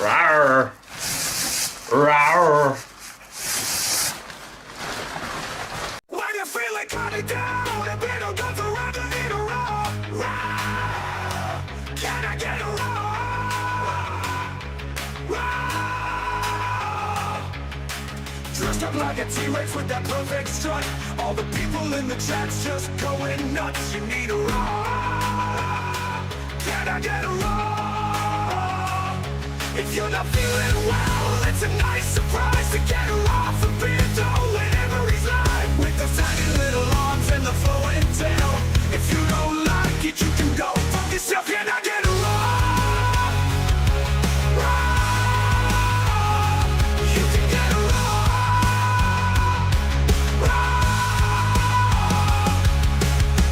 Rawr. Rawr. When you feel it coming down, the beat goes around the little roar. Rawr. Can I get a roar? Rawr. Dressed up like a T-Rex with that perfect strut. All the people in the chat's just going nuts. You need a roar. Can I get a roar? If you're not feeling well, it's a nice surprise to get her off the beat to whenever he's live. With those tiny little arms and the flowing tail. If you don't like it, you can go fuck yourself. Can I get a roar? Roar. You can get a roar.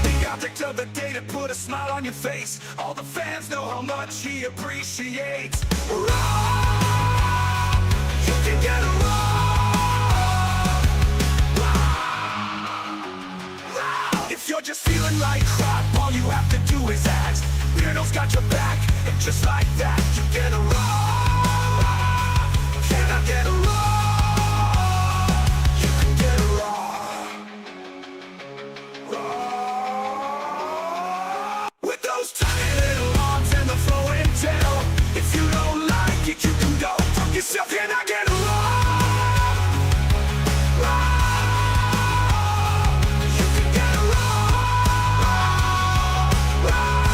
The object of the day to put a smile on your face. All the fans know how much he appreciates. Roar. You can get a roar. Roar. If you're just feeling like crap, all you have to do is ask. Beardo's got your back, and just like that, you get a roar. Can I get a roar? You can get a roar. Roar. With those tiny little arms and the flowing tail. If you don't like it, you can go fuck yourself. Can I get a roar? Roar. You can get a roar. Roar.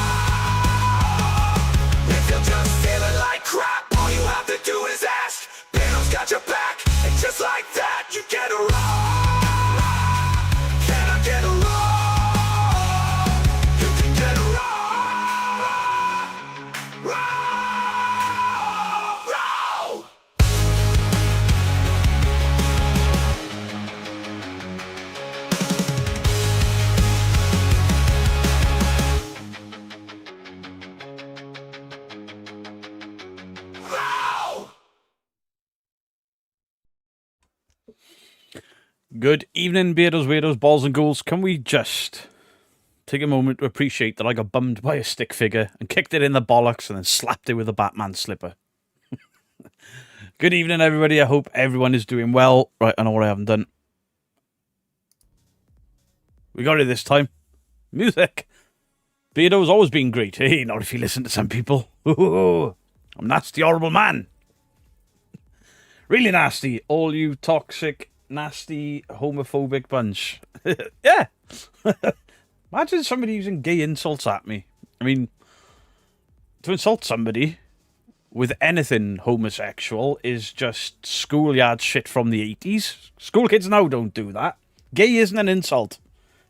If you're just feeling like crap, all you have to do is ask. Beardo's got your back, and just like that, you get a roar. Can I get a roar? You can get a roar. Roar. Good evening, beardos, weirdos, balls and ghouls. Can we just take a moment to appreciate that I got bummed by a stick figure and kicked it in the bollocks and then slapped it with a Batman slipper? Good evening, everybody. I hope everyone is doing well. Right, I know what I haven't done. We got it this time. Music. Beardo's always been great. Hey, not if you listen to some people. I'm a nasty, horrible man. Really nasty. All you toxic, nasty, homophobic bunch. Yeah. Imagine somebody using gay insults at me. I mean, to insult somebody with anything homosexual is just schoolyard shit from the 80s. School kids now don't do that. Gay isn't an insult.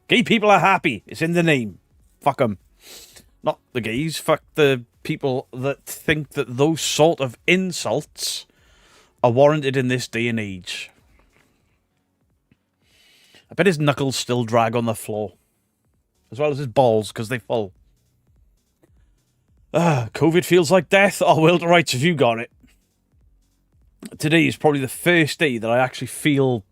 Gay people are happy. It's in the name. Fuck them. Not the gays. Fuck the people that think that those sort of insults are warranted in this day and age. I bet his knuckles still drag on the floor. As well as his balls, because they fall. COVID feels like death. Oh, Will to Rights, have you got it? Today is probably the first day that I actually feel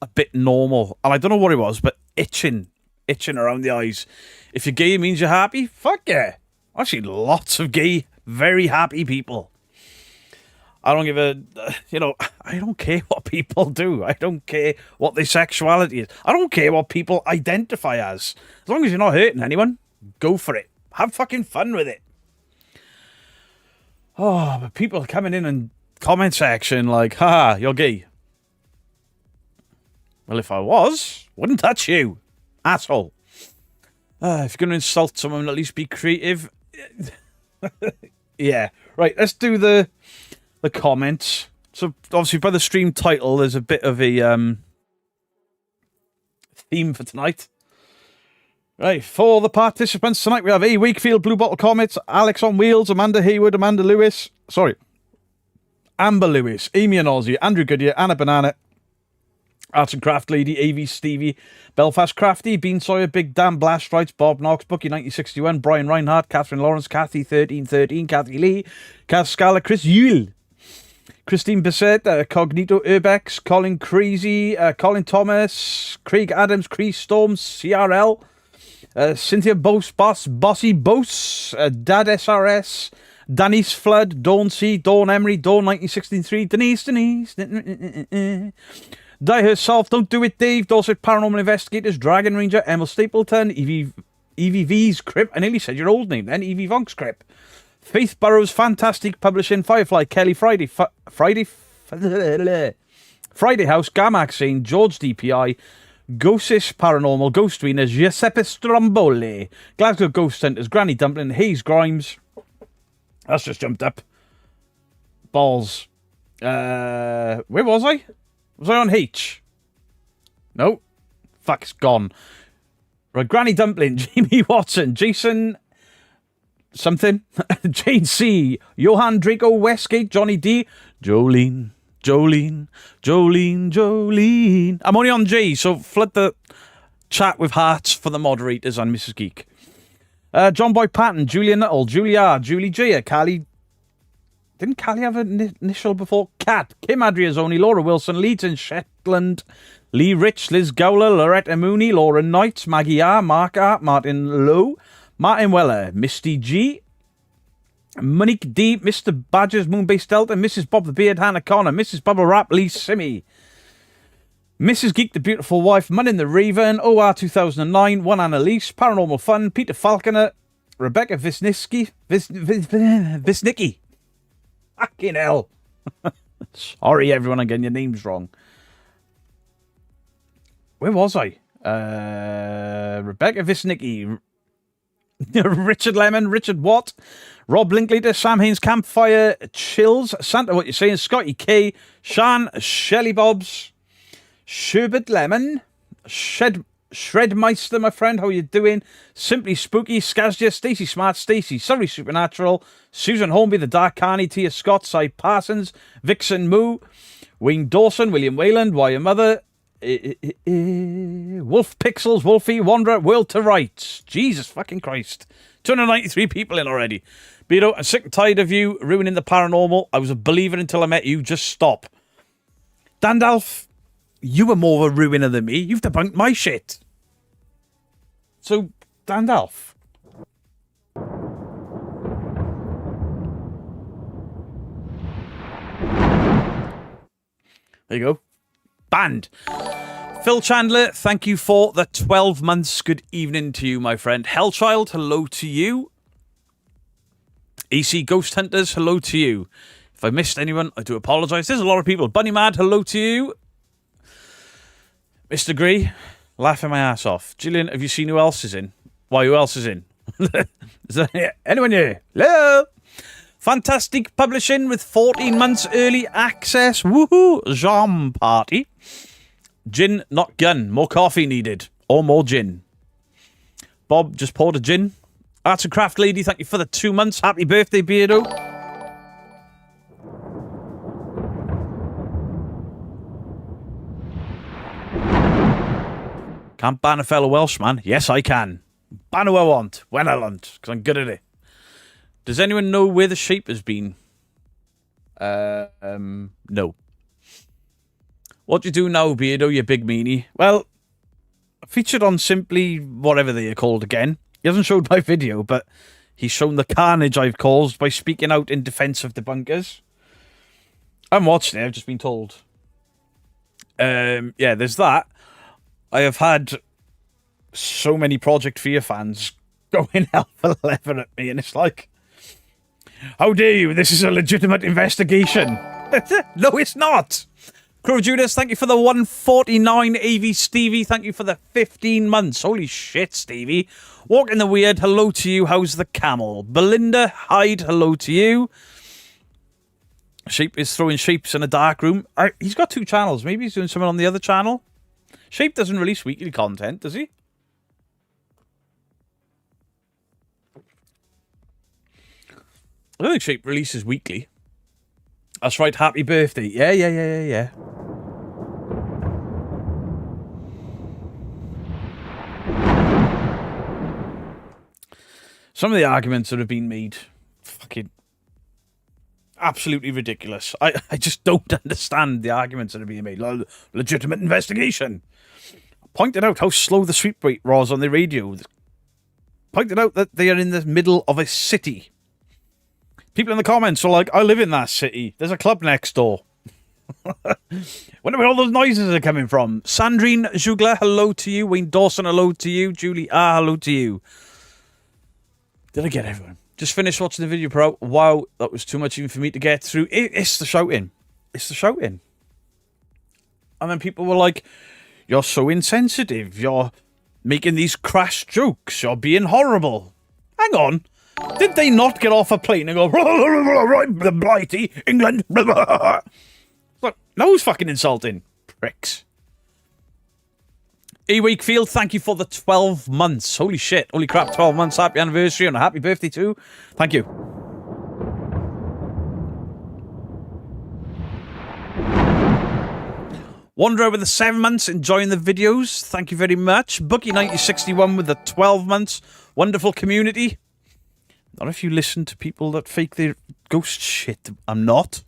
a bit normal. And I don't know what it was, but itching around the eyes. If you're gay, it means you're happy? Fuck yeah. Actually, lots of gay, very happy people. I don't give a, I don't care what people do. I don't care what their sexuality is. I don't care what people identify as. As long as you're not hurting anyone, go for it. Have fucking fun with it. Oh, but people coming in and comment section like, haha, you're gay. Well, if I was, wouldn't touch you. Asshole. If you're going to insult someone, at least be creative. Yeah. Right, let's do the comments. So, obviously, by the stream title, there's a bit of a theme for tonight. Right, for the participants tonight, we have A. Wakefield, Blue Bottle Comets, Alex on Wheels, Amanda Hayward, Amber Lewis, Amy and Ozzy, Andrew Goodyear, Anna Banana, Arts and Craft Lady, AV Stevie, Belfast Crafty, Bean Sawyer, Big Dan Blast Rights, Bob Knox, Bookie 1961, Brian Reinhardt, Catherine Lawrence, Kathy 1313, Kathy Lee, Kath Scala, Chris Yule, Christine Bissett, Cognito Urbex, Colin Crazy, Colin Thomas, Craig Adams, Chris Storm, CRL, Cynthia Boss, Bossy Boss, Dad SRS, Denise Flood, Dawn C, Dawn Emery, Dawn 1963, Denise. Die Herself, Don't Do It Dave, Dorset Paranormal Investigators, Dragon Ranger, Emil Stapleton, EVV's Crip. I nearly said your old name then, EV Vonk's Crip. Faith Burrows, Fantastic Publishing, Firefly, Kelly Friday, Friday House, Gamax Saint, George DPI, Ghostis Paranormal, Ghost Wieners, Giuseppe Stromboli, Glasgow Ghost Hunters, Granny Dumpling, Hayes Grimes. That's just jumped up. Balls. Where was I? Was I on H? No. Fuck, it's gone. Right, Granny Dumpling, Jamie Watson, Jason something, Jane C, Johan Draco Westgate, Johnny D, Jolene. I'm only on J, so flood the chat with hearts for the moderators and Mrs. Geek. John Boy Patton, Julia Nuttall, Julia, Julie J, Callie. Didn't Callie have an initial before? Cat, Kim Adriazzoni, Laura Wilson, Leeds in Shetland, Lee Rich, Liz Gowler, Loretta Mooney, Laura Knight, Maggie R, Mark R, Martin Lowe, Martin Weller, Misty G, Monique D, Mr. Badgers, Moonbase Delta, Mrs. Bob the Beard, Hannah Connor, Mrs. Bubble Rap, Lee Simmy, Mrs. Geek, the Beautiful Wife, Munnin the Raven, OR 2009, One Annalise, Paranormal Fun, Peter Falconer, Rebecca Visnicki. Fucking hell. Sorry, everyone, I'm getting your names wrong. Where was I? Rebecca Visnicki, Richard Lemon, Richard Watt, Rob Linklater, Sam Haynes, Campfire Chills, Santa, what you saying, Scotty K, Sean, Shelly Bobs, Sherbet Lemon, Shredmeister, my friend, how you doing? Simply Spooky, Skazja, Stacey Smart, Stacey, Surrey Supernatural, Susan Hornby, The Dark Carney, Tia Scott, Cy Parsons, Vixen Moo, Wayne Dawson, William Wayland, Why Your Mother, Wolf Pixels, Wolfie, Wanderer, World to Rights. Jesus fucking Christ. 293 people in already. Beto, I'm sick and tired of you ruining the paranormal. I was a believer until I met you. Just stop. Dandalf, you were more of a ruiner than me. You've debunked my shit. So, Dandalf. There you go. Banned. Phil Chandler, thank you for the 12 months. Good evening to you, my friend. Hellchild, hello to you. EC Ghost Hunters, hello to you. If I missed anyone, I do apologise. There's a lot of people. Bunny Mad, hello to you. Mr. Grey, laughing my ass off. Gillian, have you seen who else is in? Why, who else is in? Is there anyone here? Hello? Fantastic Publishing with 14 months early access. Woohoo! Jam party. Gin, not gun. More coffee needed. Or more gin. Bob just poured a gin. Arts and Craft Lady, thank you for the 2 months. Happy birthday, Beardo. Can't ban a fellow Welshman? Yes, I can. Ban who I want, when I want, because I'm good at it. Does anyone know where the shape has been? No. What do you do now, Beardo, you big meanie? Well, featured on Simply whatever they are called again. He hasn't showed my video, but he's shown the carnage I've caused by speaking out in defence of debunkers. I haven't watched it, I've just been told. Yeah, there's that. I have had so many Project Fear fans going hell for leather at me, and it's like, how dare you? This is a legitimate investigation. No, it's not. Crow Judas, thank you for the 149. AV Stevie, thank you for the 15 months. Holy shit, Stevie. Walking the Weird, hello to you. How's the camel? Belinda Hyde, hello to you. Shape is throwing shapes in a dark room. He's got 2 channels. Maybe he's doing something on the other channel. Shape doesn't release weekly content, does he? I don't think Shape releases weekly. That's right, happy birthday. Yeah. Some of the arguments that have been made, fucking absolutely ridiculous. I just don't understand the arguments that are being made. Legitimate investigation. Pointed out how slow the sweep rate was on the radio. Pointed out that they are in the middle of a city. People in the comments are like, I live in that city. There's a club next door. Wonder where all those noises are coming from. Sandrine Jugler, hello to you. Wayne Dawson, hello to you. Julie hello to you. Did I get everyone? Just finished watching the video, bro. Wow, that was too much even for me to get through. It's the shouting. It's the shouting. And then people were like, you're so insensitive. You're making these crass jokes. You're being horrible. Hang on. Did they not get off a plane and go, right, Blighty, England? Look, that was fucking insulting. Pricks. E. Wakefield, thank you for the 12 months. Holy shit. Holy crap, 12 months. Happy anniversary and a happy birthday too. Thank you. Wanderer with the 7 months, enjoying the videos. Thank you very much. Bookie9061 with the 12 months. Wonderful community. Not if you listen to people that fake their ghost shit. I'm not.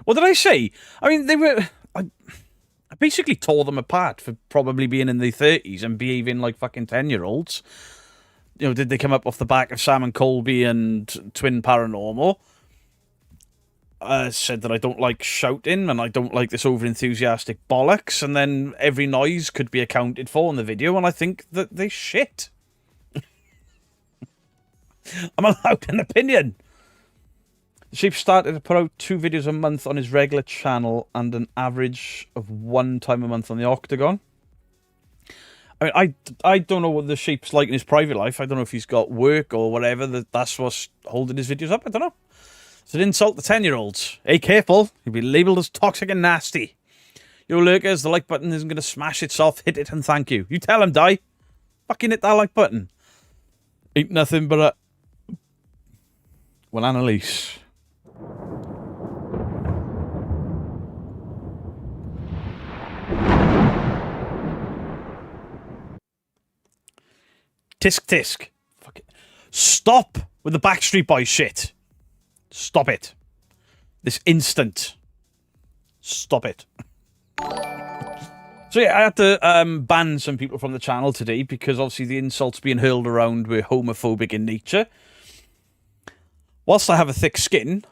What did I say? I mean, they were... I basically tore them apart for probably being in their 30s and behaving like fucking 10-year-olds. You know, did they come up off the back of Sam and Colby and Twin Paranormal? Said that I don't like shouting and I don't like this over-enthusiastic bollocks, and then every noise could be accounted for in the video, and I think that they shit. I'm allowed an opinion. The Sheep started to put out 2 videos a month on his regular channel and an average of 1 time a month on the Octagon. I mean, I don't know what the Sheep's like in his private life. I don't know if he's got work or whatever. That's what's holding his videos up. I don't know. So insult the 10-year-olds. Hey, careful. You'll be labelled as toxic and nasty. Yo, lurkers, the like button isn't going to smash itself. Hit it and thank you. You tell him, die. Fucking hit that like button. Ain't nothing but a... Well, Annalise. Tisk tisk. Fuck it. Stop with the Backstreet Boys shit. Stop it. This instant. Stop it. So yeah, I had to ban some people from the channel today because obviously the insults being hurled around were homophobic in nature. Whilst I have a thick skin,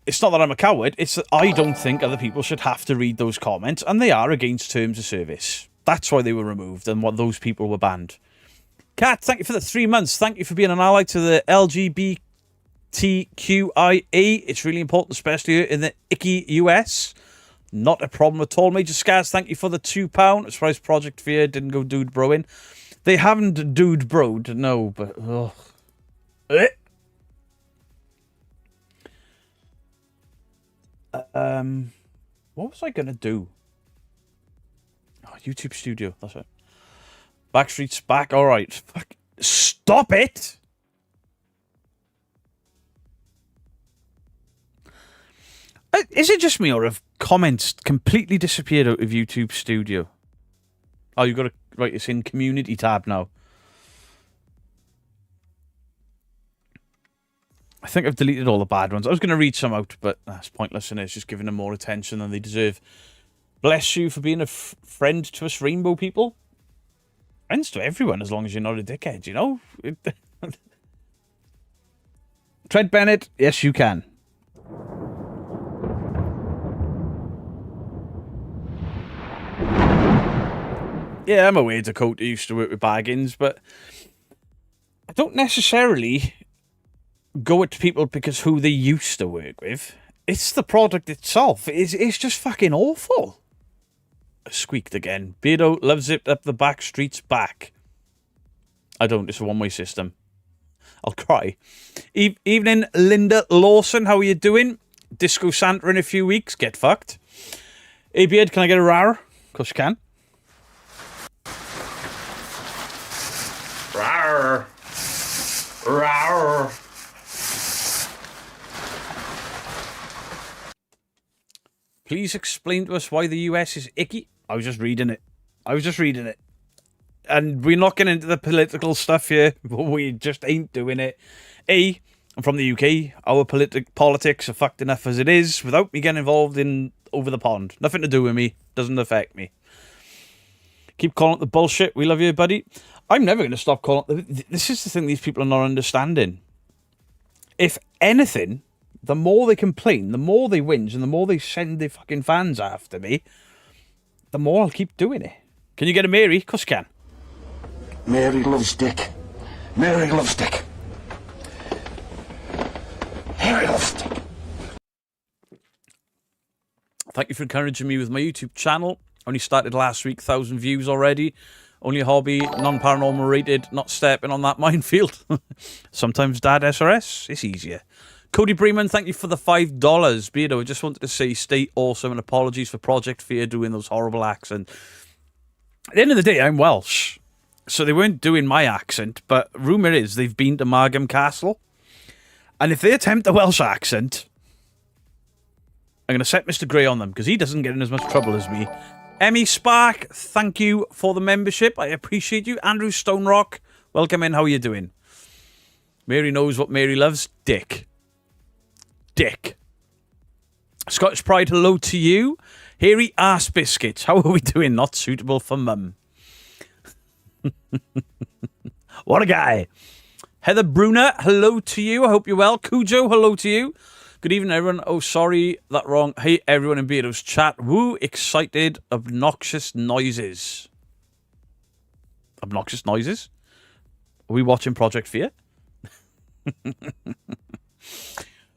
it's not that I'm a coward, it's that I don't think other people should have to read those comments, and they are against terms of service. That's why they were removed and what those people were banned. Kat, thank you for the 3 months. Thank you for being an ally to the LGBTQIA. It's really important, especially in the icky US. Not a problem at all. Major Scars, thank you for the £2. I'm surprised Project Fear didn't go dude broing. They haven't dude broed, no, but... Ugh. What was I going to do? Oh, YouTube Studio, that's it. Backstreet's back, alright. Fuck. Stop it! Is it just me, or have comments completely disappeared out of YouTube Studio? Oh, you've got to write this in Community tab now. I think I've deleted all the bad ones. I was going to read some out, but that's pointless, and it's just giving them more attention than they deserve. Bless you for being a friend to us rainbow people. Friends to everyone, as long as you're not a dickhead, you know? Tread Bennett, yes you can. Yeah, I'm aware Dakota used to work with Baggins, but I don't necessarily go at people because who they used to work with. It's the product itself. It's just fucking awful. I squeaked again. Beardo loves it up the back streets back. I don't. It's a one-way system. I'll cry. Evening, Linda Lawson. How are you doing? Disco Santa in a few weeks. Get fucked. Hey, Beard, can I get a rar? Of course you can. Rar. Rar. Please explain to us why the US is icky. I was just reading it. And we're not getting into the political stuff here. We just ain't doing it. I'm from the UK. Our politics are fucked enough as it is without me getting involved in over the pond. Nothing to do with me. Doesn't affect me. Keep calling it the bullshit. We love you, buddy. I'm never going to stop calling it. This is the thing these people are not understanding. If anything, the more they complain, the more they whinge, and the more they send their fucking fans after me, the more I'll keep doing it. Can you get a Mary? Of course you can. Mary loves Dick. Mary loves Dick. Mary loves Dick. Thank you for encouraging me with my YouTube channel. Only started last week, 1,000 views already. Only a hobby, non-paranormal rated, not stepping on that minefield. Sometimes Dad SRS, it's easier. Cody Breeman, thank you for the $5. Beardo, I just wanted to say stay awesome and apologies for Project Fear doing those horrible accents. At the end of the day, I'm Welsh. So they weren't doing my accent, but rumour is they've been to Margam Castle. And if they attempt a Welsh accent, I'm going to set Mr. Grey on them, because he doesn't get in as much trouble as me. Emmy Spark, thank you for the membership. I appreciate you. Andrew Stonerock, welcome in. How are you doing? Mary knows what Mary loves. Dick. Dick. Scottish Pride, hello to you. Hairy Arse Biscuits, how are we doing? Not suitable for mum. What a guy. Heather Bruner, hello to you. I hope you're well. Cujo, hello to you. Good evening, everyone. Oh, sorry, that wrong. Hey, everyone in Beardo's chat. Woo, excited, obnoxious noises. Obnoxious noises? Are we watching Project Fear?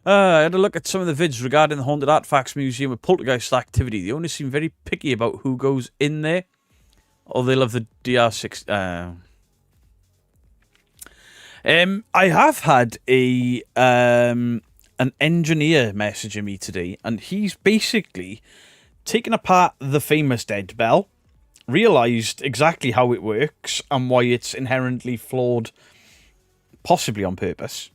I had a look at some of the vids regarding the Haunted Artifacts Museum with poltergeist activity. They only seem very picky about who goes in there. Or they love the DR6. I have had an engineer messaging me today, and he's basically taken apart the famous dead bell, realised exactly how it works and why it's inherently flawed, possibly on purpose.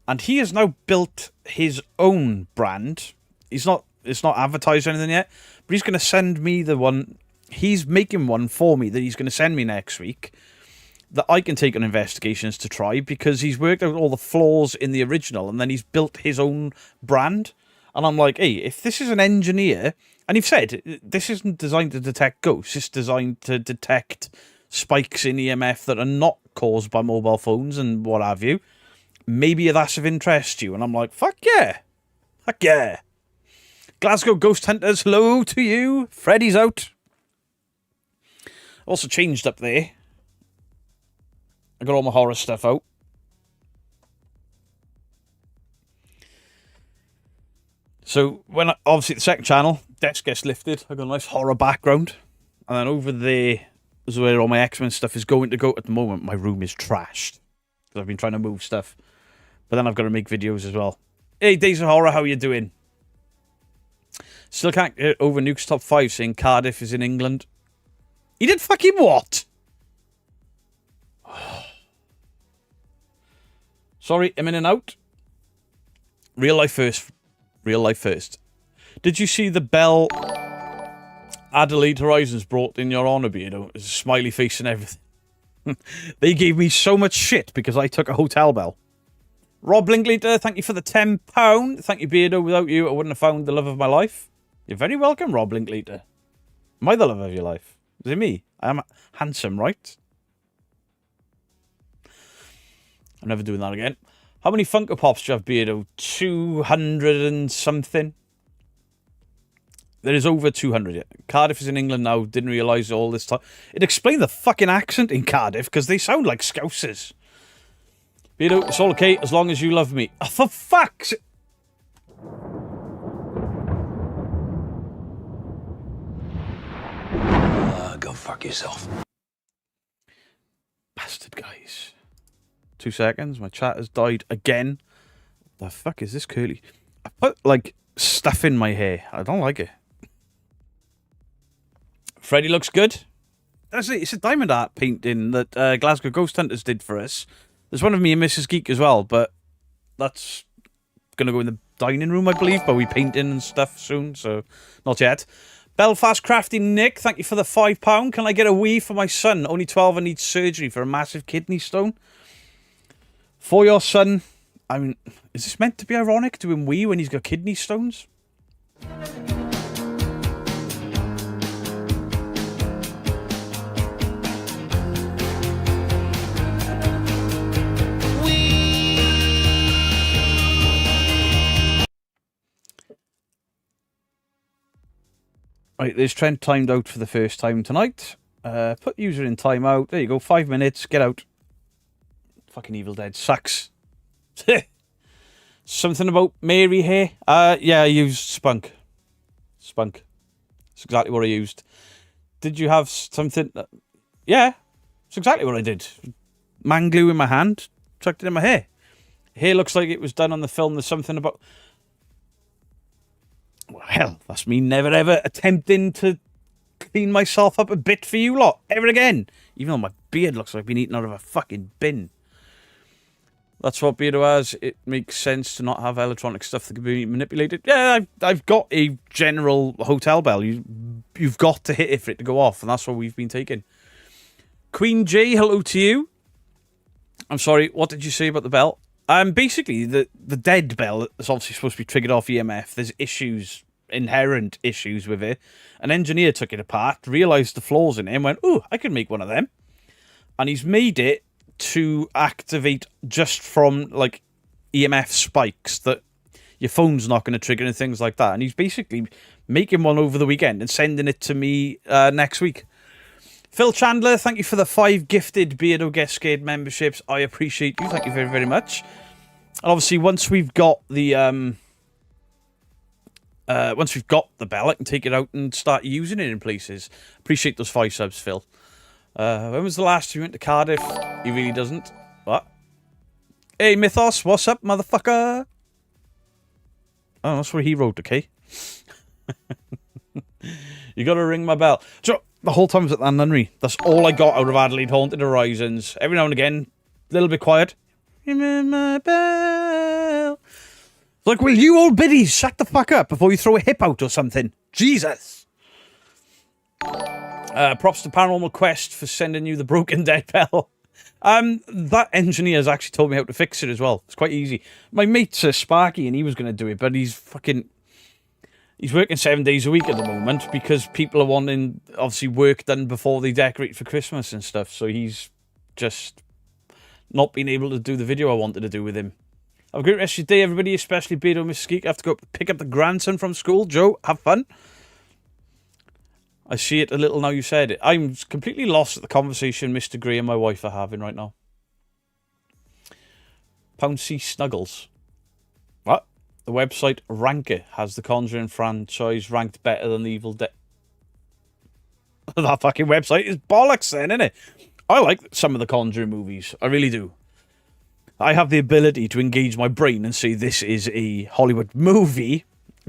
And he has now built his own brand. It's not advertised or anything yet, but he's going to send me the one. He's making one for me that he's going to send me next week that I can take on investigations to try, because he's worked out all the flaws in the original and then he's built his own brand. And I'm like, hey, if this is an engineer, and you've said this isn't designed to detect ghosts, it's designed to detect spikes in EMF that are not caused by mobile phones and what have you, maybe that's of interest to you. And I'm like, fuck yeah. Fuck yeah. Glasgow Ghost Hunters, hello to you. Freddy's out. Also changed up there. I got all my horror stuff out. So, obviously the second channel, desk gets lifted. I got a nice horror background. And then over there is where all my X-Men stuff is going to go. At the moment, my room is trashed, because I've been trying to move stuff. But then I've got to make videos as well. Hey, Days of Horror, how you doing? Still can't get over Nuke's top 5 saying Cardiff is in England. He did fucking what? Sorry, I'm in and out. Real life first. Real life first. Did you see the bell Adelaide Horizons brought in your honour, Beardo? There's a smiley face and everything. They gave me so much shit because I took a hotel bell. Rob Linklater, thank you for the £10. Thank you, Beardo. Without you, I wouldn't have found the love of my life. You're very welcome, Rob Linklater. Am I the love of your life? Is it me? I am handsome, right? I'm never doing that again. How many Funko Pops do you have, Beardo? 200 and something. There is over 200 yet. Cardiff is in England now. Didn't realise all this time. It explained the fucking accent in Cardiff, because they sound like Scousers. Beardo, it's all okay as long as you love me. Oh, for fuck's sake. Go fuck yourself. Bastard guys. 2 seconds. My chat has died again. The fuck is this curly? I put, like, stuff in my hair. I don't like it. Freddy looks good. That's it. It's a diamond art painting that Glasgow Ghost Hunters did for us. There's one of me and Mrs. Geek as well, but that's going to go in the dining room, I believe, but we painting and stuff soon, so not yet. Belfast Crafty Nick, thank you for the £5. Can I get a wee for my son? Only 12 and needs surgery for a massive kidney stone. For your son, I mean, is this meant to be ironic, doing wee when he's got kidney stones? Right, there's Trent timed out for the first time tonight. Put user in timeout. There you go, 5 minutes, get out. Fucking Evil Dead sucks. Something about Mary here? Yeah, I used Spunk. Spunk. That's exactly what I used. Did you have something? Yeah, that's exactly what I did. Man glue in my hand, chucked it in my hair. Hair looks like it was done on the film. There's something about... Well, hell, that's me never ever attempting to clean myself up a bit for you lot ever again. Even though my beard looks like I've been eaten out of a fucking bin. That's what Beardo has. It makes sense to not have electronic stuff that can be manipulated. Yeah, I've got a general hotel bell. You've got to hit it for it to go off, and that's what we've been taking. Queen J, hello to you. I'm sorry, what did you say about the bell? Basically, the dead bell is obviously supposed to be triggered off EMF. There's issues, inherent issues with it. An engineer took it apart, realised the flaws in it, and went, ooh, I could make one of them. And he's made it to activate just from, like, EMF spikes that your phone's not going to trigger and things like that. And he's basically making one over the weekend and sending it to me next week. Phil Chandler, thank you for the 5 gifted Beardo Guestgate memberships. I appreciate you. Thank you very, very much. And obviously, once we've got the bell, I can take it out and start using it in places. Appreciate those 5 subs, Phil. When was the last time you went to Cardiff? He really doesn't. What? Hey, Mythos, what's up, motherfucker? Oh, that's where he wrote, okay. You gotta ring my bell. So, the whole time I was at that nunnery, that's all I got out of Adelaide Haunted Horizons. Every now and again, a little bit quiet. Ring my bell. Like, will you old biddies shut the fuck up before you throw a hip out or something? Jesus. Props to Paranormal Quest for sending you the broken dead bell. That engineer has actually told me how to fix it as well. It's quite easy. My mate's Sparky and he was going to do it, but he's working 7 days a week at the moment because people are wanting, obviously, work done before they decorate for Christmas and stuff. So he's just not been able to do the video I wanted to do with him. Have a great rest of your day, everybody, especially Beardo and Miss Skeek. I have to go pick up the grandson from school. Joe, have fun. I see it a little now you said it. I'm completely lost at the conversation Mr. Gray and my wife are having right now. Pouncy Snuggles. What? The website Ranker has the Conjuring franchise ranked better than the Evil Dead. That fucking website is bollocks then, isn't it? I like some of the Conjuring movies. I really do. I have the ability to engage my brain and say this is a Hollywood movie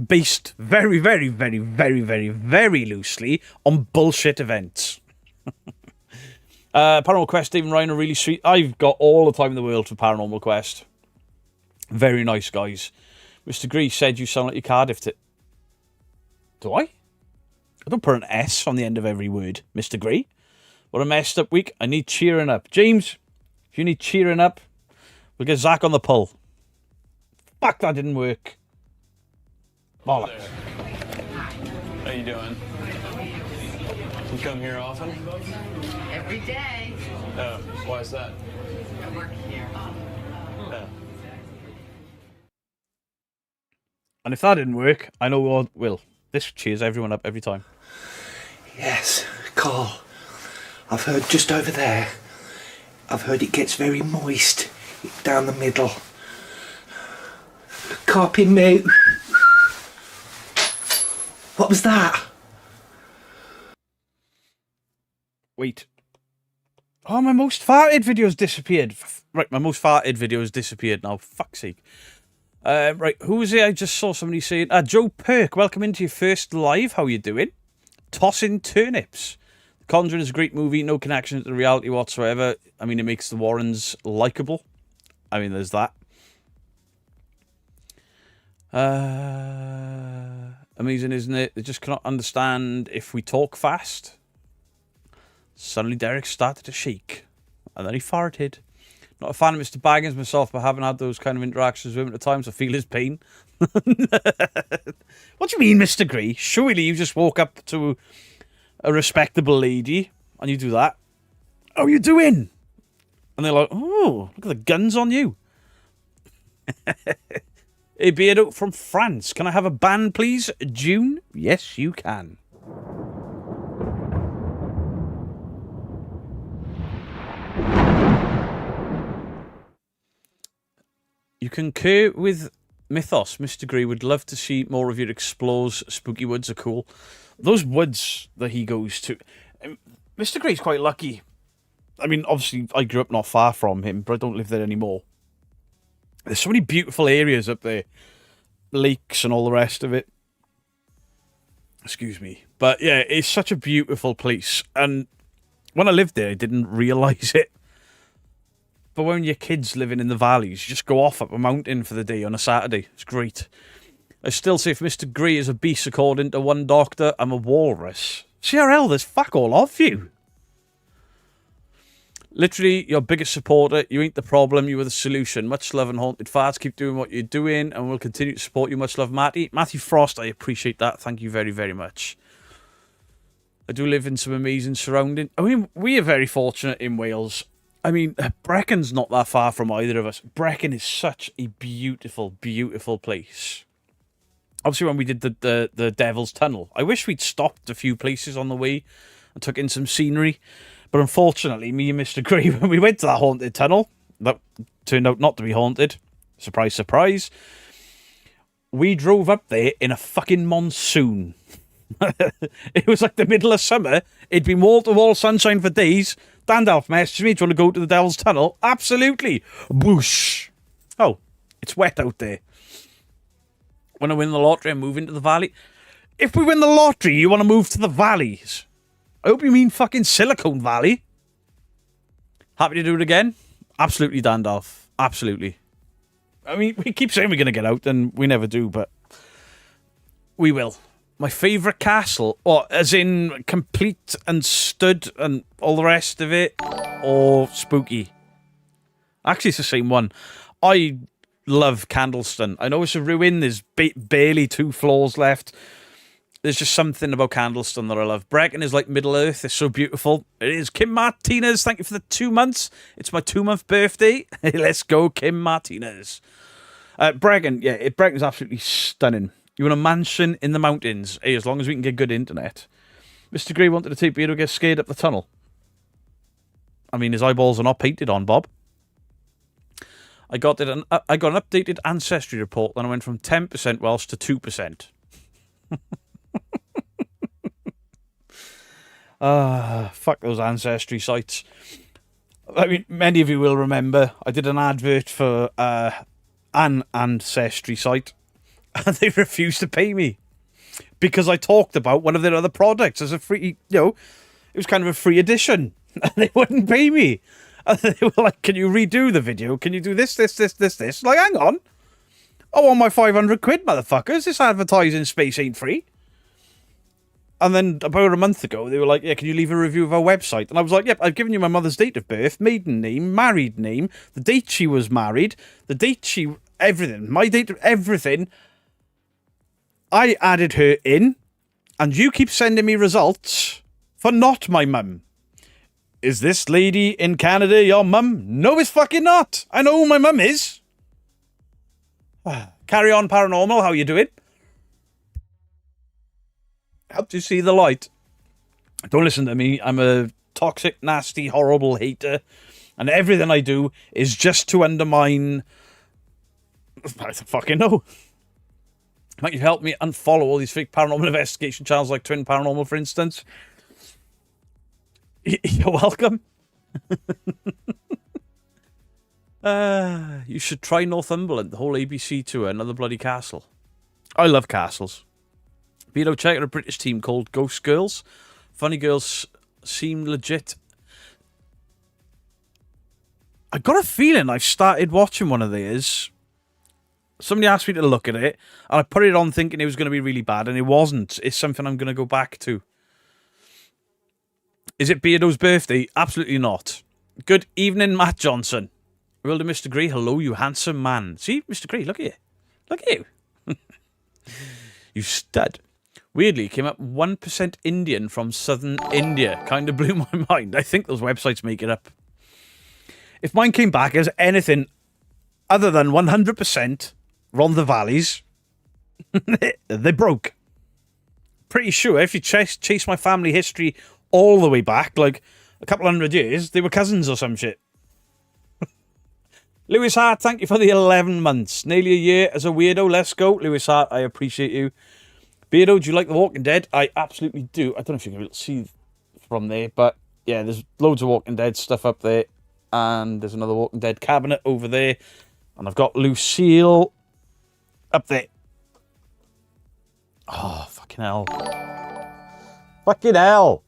based very, very, very, very, very, very loosely on bullshit events. Paranormal Quest, Dave and Ryan are really sweet. I've got all the time in the world for Paranormal Quest. Very nice guys. Mr. Gree said you sound like you Cardiffed it. Do I? I don't put an S on the end of every word, Mr. Gree. What a messed up week. I need cheering up. James, if you need cheering up, we'll get Zach on the pull. Fuck, that didn't work. Bollocks. How you doing? You come here often? Every day. Oh, why is that? I work here. Oh. And if that didn't work, I know what will. This cheers everyone up every time. Yes, Carl. I've heard just over there. I've heard it gets very moist down the middle. Carping me. What was that? Wait. Oh, my most farted video's disappeared. Right, my most farted video has disappeared now. Fuck's sake. Right, who was it? I just saw somebody saying... Joe Perk, welcome into your first live. How you doing? Tossing turnips. The Conjuring is a great movie. No connection to reality whatsoever. I mean, it makes the Warrens likeable. I mean, there's that. Amazing, isn't it? They just cannot understand if we talk fast. Suddenly Derek started to shake. And then he farted. Not a fan of Mr. Baggins myself, but haven't had those kind of interactions with him at times. I feel his pain. What do you mean, Mr. Grey? Surely you just walk up to a respectable lady and you do that. How are you doing? And they're like, oh, look at the guns on you. Hey, Beardo from France. Can I have a band, please? June? Yes, you can. You concur with Mythos. Mr. Grey would love to see more of your explores. Spooky woods are cool. Those woods that he goes to... Mr. Grey's quite lucky. I mean, obviously, I grew up not far from him, but I don't live there anymore. There's so many beautiful areas up there. Lakes and all the rest of it. Excuse me. But yeah, it's such a beautiful place. And when I lived there, I didn't realise it. But when your kids living in the valleys, you just go off up a mountain for the day on a Saturday. It's great. I still say if Mr. Grey is a beast according to one doctor, I'm a walrus. CRL, there's fuck all of you. Literally, your biggest supporter. You ain't the problem, you are the solution. Much love and haunted farts. Keep doing what you're doing, and we'll continue to support you. Much love, Matty. Matthew Frost, I appreciate that. Thank you very, very much. I do live in some amazing surroundings. I mean, we are very fortunate in Wales. I mean, Breccon's not that far from either of us. Brecon is such a beautiful, beautiful place. Obviously, when we did the Devil's Tunnel, I wish we'd stopped a few places on the way and took in some scenery. But unfortunately, me and Mr. Grey, when we went to that haunted tunnel, that turned out not to be haunted. Surprise, surprise. We drove up there in a fucking monsoon. It was like the middle of summer. It'd been wall-to-wall sunshine for days. Dandalf messaged me, do you want to go to the Devil's Tunnel? Absolutely. Whoosh. Oh, it's wet out there. When I win the lottery, I move into the valley. If we win the lottery, you want to move to the valleys? I hope you mean fucking Silicon Valley. Happy to do it again? Absolutely, Dandalf. Absolutely. I mean, we keep saying we're going to get out, and we never do, but we will. My favourite castle, or as in complete and stud and all the rest of it, or spooky? Actually, it's the same one. I love Candleston. I know it's a ruin. There's barely 2 floors left. There's just something about Candleston that I love. Brecon is like Middle Earth. It's so beautiful. It is. Kim Martinez, thank you for the 2 months. It's my 2-month birthday. Let's go, Kim Martinez. Brecon, yeah, Brecon's absolutely stunning. You want a mansion in the mountains. Hey, as long as we can get good internet. Mr. Grey wanted to take Beardo get scared up the tunnel. I mean, his eyeballs are not painted on, Bob. I got an updated ancestry report, and I went from 10% Welsh to 2%. Fuck those ancestry sites. I mean, many of you will remember I did an advert for an ancestry site, and they refused to pay me because I talked about one of their other products as a free, it was kind of a free edition, and they wouldn't pay me. And they were like, can you redo the video? Can you do this? Like, hang on. I want my 500 quid, motherfuckers. This advertising space ain't free. And then about a month ago, they were like, yeah, can you leave a review of our website? And I was like, yep, I've given you my mother's date of birth, maiden name, married name, the date she was married, the date she... everything. My date of everything. I added her in, and you keep sending me results for not my mum. Is this lady in Canada your mum? No, it's fucking not. I know who my mum is. Carry on, Paranormal. How you doing? Helped you see the light. Don't listen to me. I'm a toxic, nasty, horrible hater. And everything I do is just to undermine... I don't fucking know. Might you help me unfollow all these fake paranormal investigation channels like Twin Paranormal, for instance? You're welcome. You should try Northumberland, the whole ABC tour, another bloody castle. I love castles. Beardo, check out a British team called Ghost Girls. Funny girls seem legit. I got a feeling I've started watching one of theirs. Somebody asked me to look at it, and I put it on thinking it was going to be really bad, and it wasn't. It's something I'm going to go back to. Is it Beardo's birthday? Absolutely not. Good evening, Matt Johnson. Well, to Mr. Grey, hello, you handsome man. See, Mr. Grey, look at you. Look at you. You stud. Weirdly, came up 1% Indian from southern India. Kind of blew my mind. I think those websites make it up. If mine came back as anything other than 100% from the valleys, they broke. pretty sure if you chase my family history all the way back, like a couple hundred years, they were cousins or some shit. Lewis Hart, thank you for the 11 months. Nearly a year as a weirdo. Let's go. Lewis Hart, I appreciate you. Beardo, do you like The Walking Dead? I absolutely do. I don't know if you can see from there, but yeah, there's loads of Walking Dead stuff up there. And there's another Walking Dead cabinet over there. And I've got Lucille up there. Oh, fucking hell. Fucking hell.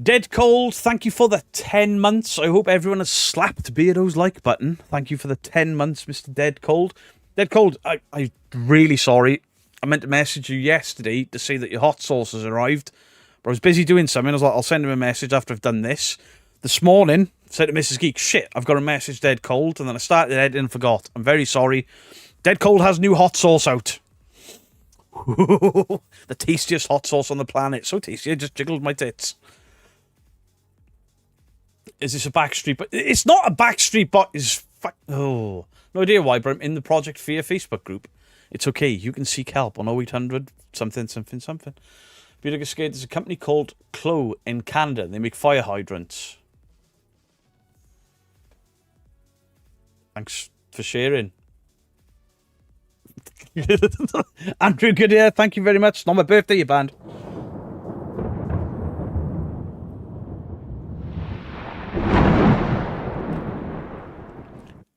Dead Cold, thank you for the 10 months. I hope everyone has slapped Beardo's like button. Thank you for the 10 months, Mr. Dead Cold. Dead Cold, I'm really sorry. I meant to message you yesterday to say that your hot sauce has arrived. But I was busy doing something. I was like, I'll send him a message after I've done this. This morning, said to Mrs. Geek, shit, I've got a message Dead Cold. And then I started editing and forgot. I'm very sorry. Dead Cold has new hot sauce out. The tastiest hot sauce on the planet. So tasty, I just jiggled my tits. Is this a Backstreet Boy? It's not a Backstreet Boy. Oh, no idea why, but I'm in the Project Fear Facebook group. It's okay. You can seek help on 0800 something. Beautiful Scared. There's a company called Clo in Canada. They make fire hydrants. Thanks for sharing. Andrew Goodyear, thank you very much. It's not my birthday, you band.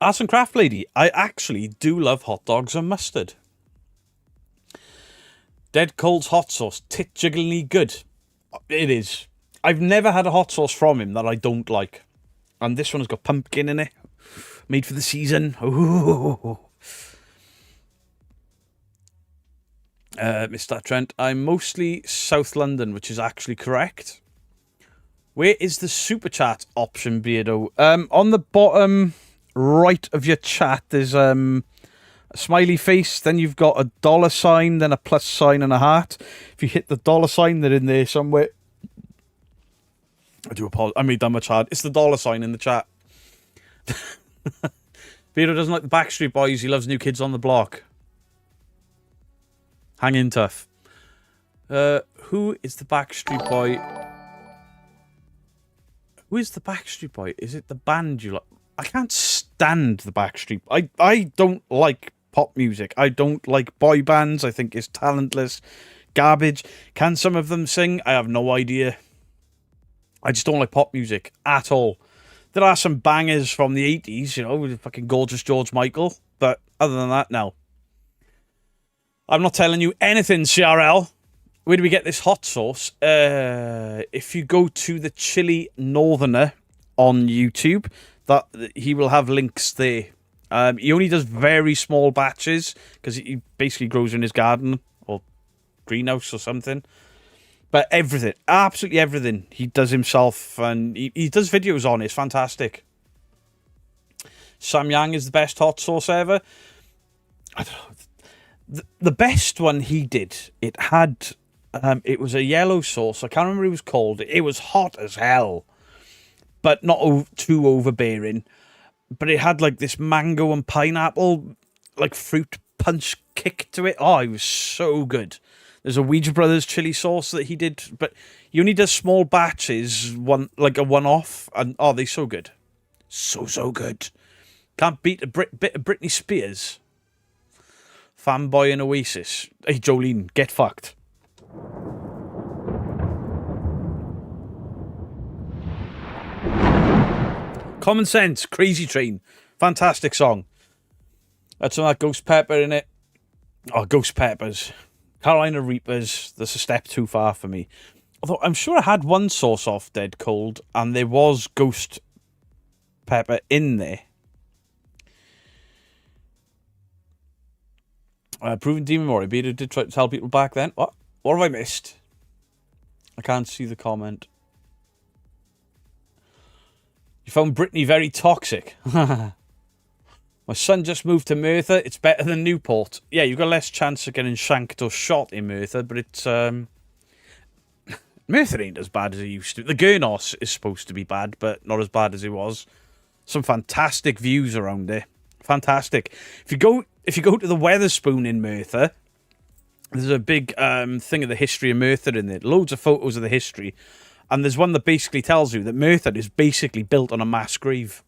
Arts and Craft Lady, I actually do love hot dogs and mustard. Dead Cold's hot sauce, tit jigglingly good. It is. I've never had a hot sauce from him that I don't like. And this one has got pumpkin in it. Made for the season. Ooh. Mr. Trent, I'm mostly South London, which is actually correct. Where is the super chat option, Beardo? On the bottom right of your chat, there's a smiley face, then you've got a dollar sign, then a plus sign and a heart. If you hit the dollar sign, they're in there somewhere. I do apologize. I made that much hard. It's the dollar sign in the chat. Beardo doesn't like the Backstreet Boys. He loves New Kids on the Block. Hang in tough. Who is the Backstreet Boy? Who is the Backstreet Boy? Is it the band you like? I can't stand the Backstreet. I don't like pop music. I don't like boy bands. I think it's talentless garbage. Can some of them sing? I have no idea. I just don't like pop music at all. There are some bangers from the 80s, you know, with fucking gorgeous George Michael. But other than that, no. I'm not telling you anything, CRL. Where do we get this hot sauce? If you go to the Chili Northerner on YouTube, that he will have links there. He only does very small batches because he basically grows in his garden or greenhouse or something. But everything, absolutely everything, he does himself, and he does videos on it. It's fantastic. Samyang is the best hot sauce ever. I don't know. The best one he did, it was a yellow sauce. I can't remember what it was called. It was hot as hell, but not too overbearing. But it had like this mango and pineapple, like fruit punch kick to it. Oh, it was so good. There's a Ouija Brothers chili sauce that he did, but he only does small batches, like a one-off, and oh, they're so good. So good. Can't beat a bit of Britney Spears. Fanboy and Oasis. Hey, Jolene, get fucked. Common Sense, Crazy Train. Fantastic song. That's some of that Ghost Pepper in it. Oh, Ghost Peppers. Carolina Reapers. That's a step too far for me. Although I'm sure I had one sauce off Dead Cold, and there was Ghost Pepper in there. Proven Demon Warrior. Beta did try to tell people back then. What have I missed? I can't see the comment. You found Brittany very toxic. My son just moved to Merthyr. It's better than Newport. Yeah, you've got less chance of getting shanked or shot in Merthyr, but it's... Merthyr ain't as bad as it used to. The Gurnos is supposed to be bad, but not as bad as it was. Some fantastic views around there. Fantastic. If you go if you go to the Weatherspoon in Merthyr, there's a big thing of the history of Merthyr in there. Loads of photos of the history. And there's one that basically tells you that Merthyr is basically built on a mass grave.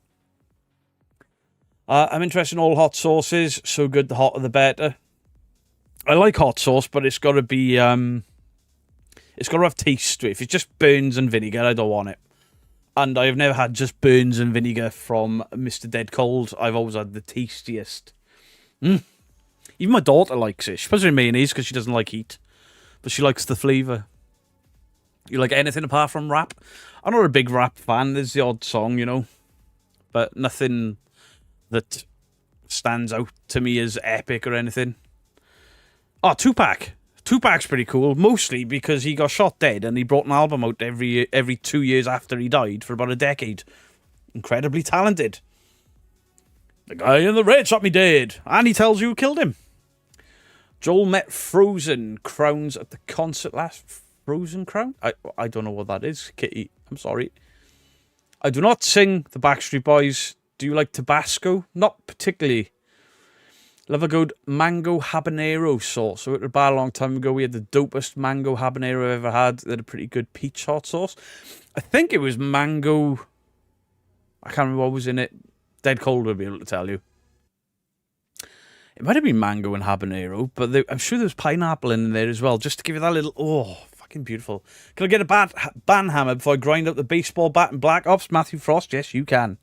I'm interested in all hot sauces. So good, the hotter the better. I like hot sauce, but it's got to be... it's got to have taste to it. If it's just burns and vinegar, I don't want it. And I've never had just burns and vinegar from Mr. Dead Cold. I've always had the tastiest. Even my daughter likes it. She puts it in mayonnaise because she doesn't like heat. But she likes the flavour. You like anything apart from rap? I'm not a big rap fan. There's the odd song, you know. But nothing that stands out to me as epic or anything. Oh, Tupac. Tupac's pretty cool, mostly because he got shot dead and he brought an album out every 2 years after he died for about a decade. Incredibly talented. The guy in the red shot me dead. And he tells you who killed him. Joel met Frozen Crowns at the concert last... Frozen Crown? I don't know what that is, Kitty. I'm sorry. I do not sing the Backstreet Boys. Do you like Tabasco? Not particularly. Love a good mango habanero sauce. So at a bar a long time ago, we had the dopest mango habanero I've ever had. They had a pretty good peach hot sauce. I think it was mango... I can't remember what was in it. Dead Cold would be able to tell you. It might have been mango and habanero, but I'm sure there was pineapple in there as well, just to give you that little... Oh, fucking beautiful. Can I get a ban hammer before I grind up the baseball bat in Black Ops? Matthew Frost, yes, you can.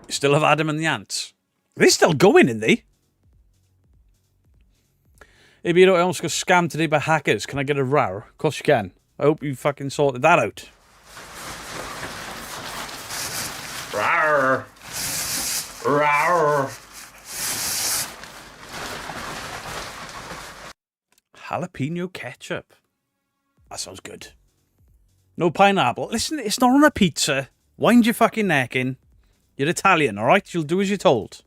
Still have Adam and the Ants. They're still going, aren't they? Hey, Beto, I almost got scammed today by hackers. Can I get a row? Of course you can. I hope you fucking sorted that out. Rawr. Rawr. Jalapeno ketchup. That sounds good. No pineapple. Listen, it's not on a pizza. Wind your fucking neck in. You're Italian, alright? You'll do as you're told.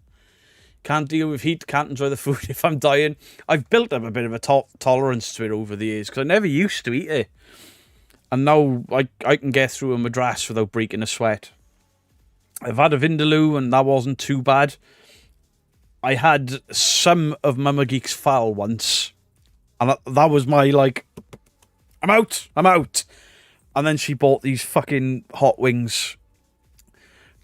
Can't deal with heat, can't enjoy the food if I'm dying. I've built up a bit of a tolerance to it over the years, because I never used to eat it. And now I can get through a madras without breaking a sweat. I've had a Vindaloo, and that wasn't too bad. I had some of Mama Geek's fowl once. And that was my, like, I'm out. And then she bought these fucking hot wings.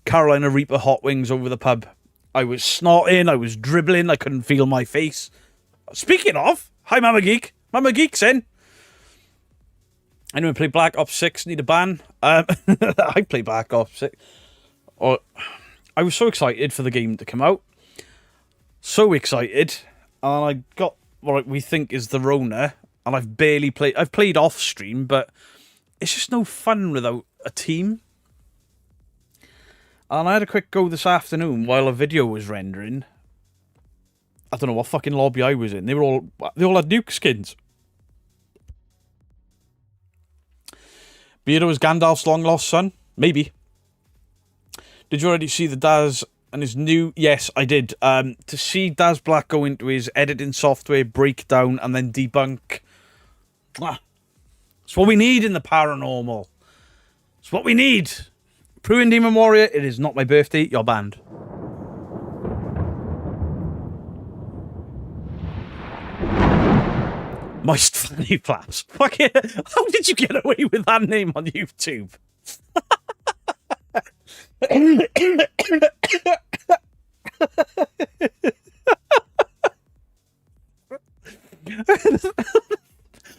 Carolina Reaper hot wings over the pub. I was snorting, I was dribbling, I couldn't feel my face. Speaking of, hi Mama Geek. Mama Geek's in. Anyone play Black Ops 6, need a ban? I play Black Ops 6. I was so excited for the game to come out. So excited. And I got what we think is the Rona. And I've barely played. I've played off stream, but it's just no fun without a team. And I had a quick go this afternoon while a video was rendering. I don't know what fucking lobby I was in. They all had nuke skins. Beardo is Gandalf's long lost son? Maybe. Did you already see the Daz and his new... Yes, I did. To see Daz Black go into his editing software, break down, and then debunk. It's what we need in the paranormal. It's what we need. Pruin Demon Warrior, it is not my birthday. You're banned. Moist Fanny Flaps. Fuck it. How did you get away with that name on YouTube?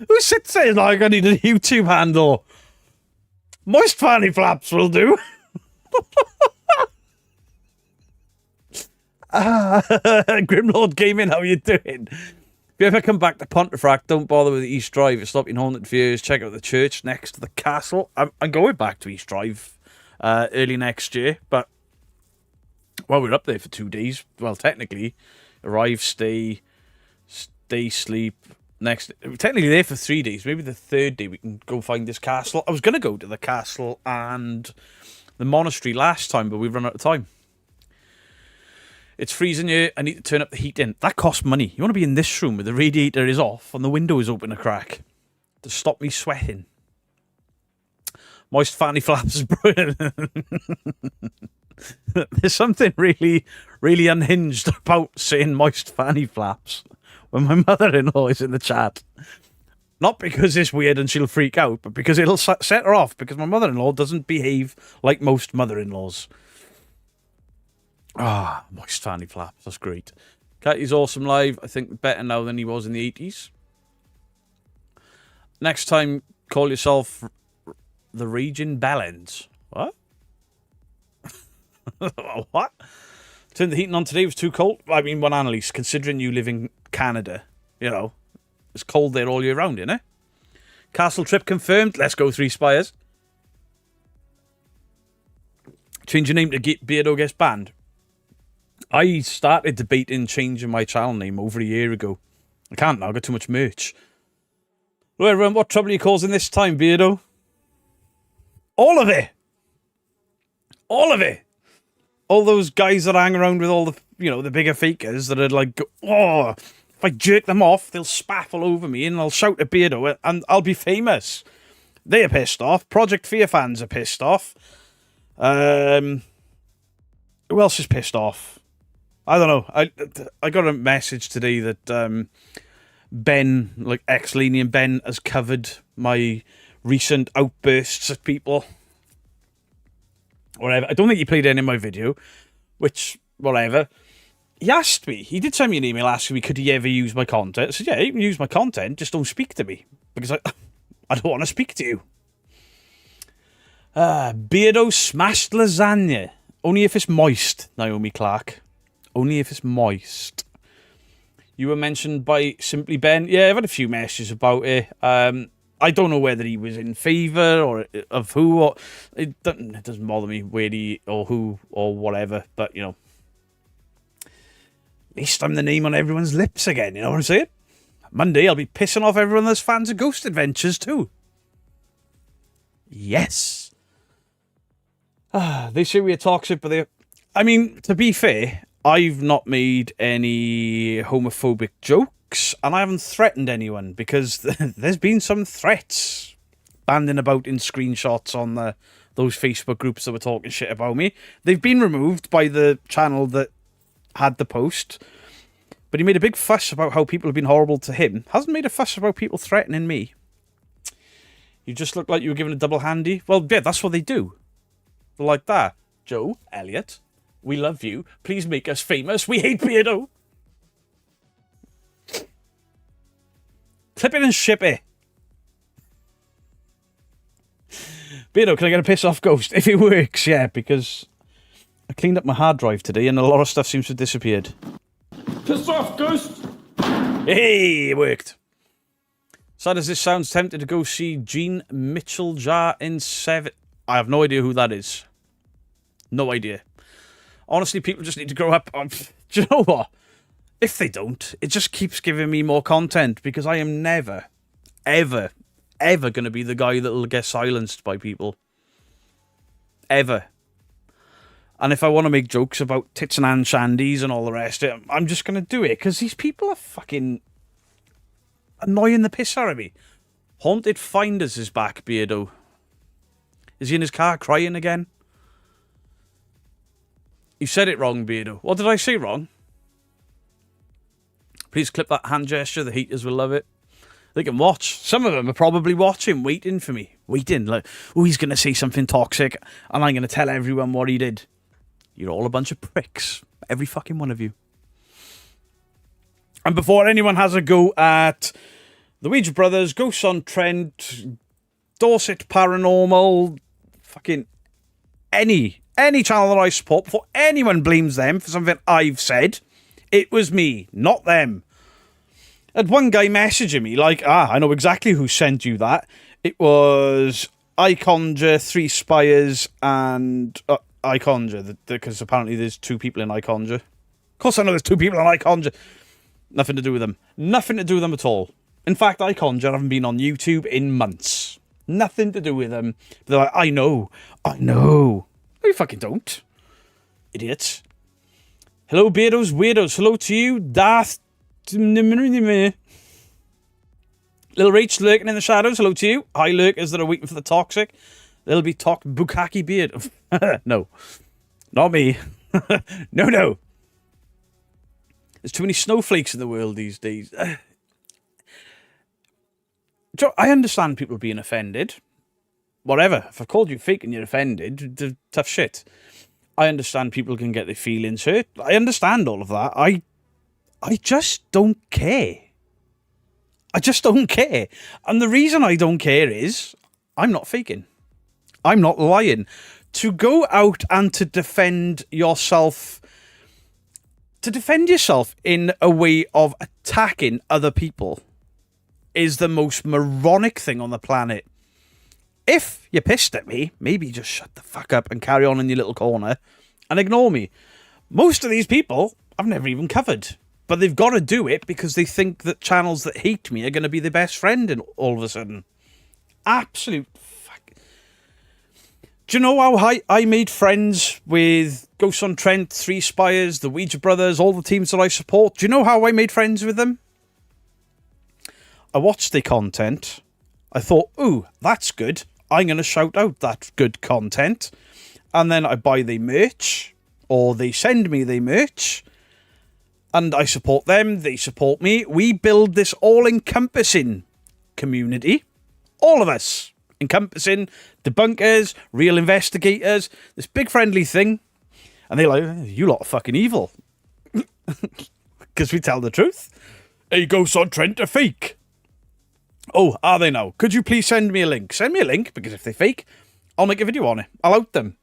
Who sits there like I need a YouTube handle? Moist Fanny Flaps will do. Grimlord Gaming, how you doing? If you ever come back to Pontefract, don't bother with East Drive. It's not been haunted for years. Check out the church next to the castle. I'm going back to East Drive early next year, but well, we're up there for 2 days. Well, technically, arrive, stay, sleep. Technically there for 3 days. Maybe the third day we can go find this castle. I was going to go to the castle and the monastery last time, but we've run out of time. It's freezing here. I need to turn up the heat in. That costs money. You want to be in this room where the radiator is off and the window is open a crack to stop me sweating. Moist fanny flaps is brilliant. There's something really, really unhinged about saying moist fanny flaps when my mother-in-law is in the chat. Not because it's weird and she'll freak out, but because it'll set her off, because my mother-in-law doesn't behave like most mother-in-laws. Ah, moist fanny flaps. That's great. Catty's awesome live. I think better now than he was in the 80s. Next time, call yourself the Raging Bellends. What? What? Turned the heating on today. It was too cold. I mean, one Annalise, considering you live in Canada, you know, it's cold there all year round, innit? Castle trip confirmed. Let's go 3 Spires. Change your name to Beardo Gets Banned. I started debating changing my channel name over a year ago. I can't now. I've got too much merch. Well, everyone, what trouble are you causing this time, Beardo? All of it. All of it. All those guys that hang around with all the, you know, the bigger fakers that are like, oh, if I jerk them off, they'll spaffle over me and I'll shout at Beardo and I'll be famous. They are pissed off. Project Fear fans are pissed off. Who else is pissed off? I don't know. I got a message today that Ben, like ex-Lenient Ben, has covered my recent outbursts at people. Whatever. I don't think he played any of my video, which, whatever. He asked me, he did send me an email asking me, could he ever use my content? I said, yeah, you can use my content, just don't speak to me. Because I don't want to speak to you. Beardo smashed lasagna. Only if it's moist, Naomi Clark. Only if it's moist. You were mentioned by Simply Ben. Yeah, I've had a few messages about it. I don't know whether he was in favour or of who. Or it doesn't bother me where he or who or whatever. But, you know, at least I'm the name on everyone's lips again. You know what I'm saying? Monday, I'll be pissing off everyone that's fans of Ghost Adventures too. Yes. They say we're toxic, but they... I mean, to be fair, I've not made any homophobic jokes, and I haven't threatened anyone, because there's been some threats banding about in screenshots on those Facebook groups that were talking shit about me. They've been removed by the channel that had the post, but he made a big fuss about how people have been horrible to him. Hasn't made a fuss about people threatening me. You just look like you were given a double handy. Well, yeah, that's what they do. They're like that. Joe, Elliot, we love you. Please make us famous. We hate Beardo. Clip it and ship it. Beardo, can I get a piss off ghost? If it works, yeah, because I cleaned up my hard drive today and a lot of stuff seems to have disappeared. Piss off, ghost! Hey, it worked. Sad as this sounds, tempted to go see Gene Mitchell Jar in 7. I have no idea who that is. No idea. Honestly, people just need to grow up. Do you know what? If they don't, it just keeps giving me more content, because I am never, ever, ever going to be the guy that will get silenced by people. Ever. And if I want to make jokes about tits and hand shandies and all the rest of it, I'm just going to do it, because these people are fucking annoying the piss out of me. Haunted Finders is back, Beardo. Is he in his car crying again? You said it wrong, Beardo. What did I say wrong? Please clip that hand gesture. The haters will love it. They can watch. Some of them are probably watching, waiting for me. Waiting, like, oh, he's going to say something toxic, and I'm going to tell everyone what he did. You're all a bunch of pricks. Every fucking one of you. And before anyone has a go at the Ouija Brothers, Ghosts on Trent, Dorset Paranormal, fucking any channel that I support, before anyone blames them for something I've said, it was me, not them. I had one guy messaging me like, I know exactly who sent you that. It was I Conjure, 3 Spires, and I Conjure, because apparently there's 2 people in I Conjure. Of course I know there's 2 people in I Conjure. Nothing to do with them. Nothing to do with them at all. In fact, I Conjure haven't been on YouTube in months. Nothing to do with them. They're like, I know. No, you fucking don't. Idiots. Hello, Beardos, Weirdos. Hello to you, Darth. Little Rach lurking in the shadows. Hello to you. Hi, lurkers that are waiting for the toxic. There'll be talk bukkake beard. No, not me. No. There's too many snowflakes in the world these days. Joe, I understand people being offended. Whatever. If I called you fake and you're offended, tough shit. I understand people can get their feelings hurt. I understand all of that. I just don't care. I just don't care. And the reason I don't care is I'm not faking. I'm not lying. To go out and to defend yourself in a way of attacking other people is the most moronic thing on the planet. If you're pissed at me, maybe just shut the fuck up and carry on in your little corner and ignore me. Most of these people I've never even covered, but they've got to do it because they think that channels that hate me are going to be their best friend and all of a sudden. Absolute fuck. Do you know how I made friends with Ghosts on Trent, Three Spires, the Ouija Brothers, all the teams that I support? Do you know how I made friends with them? I watched their content. I thought, ooh, that's good. I'm going to shout out that good content. And then I buy their merch, or they send me their merch, and I support them, they support me. We build this all-encompassing community. All of us. Encompassing debunkers, real investigators, this big friendly thing. And they're like, you lot are fucking evil. Because we tell the truth. Hey, Ghosts on Trent are fake. Oh, are they now? Could you please send me a link? Send me a link, because if they're fake, I'll make a video on it. I'll out them.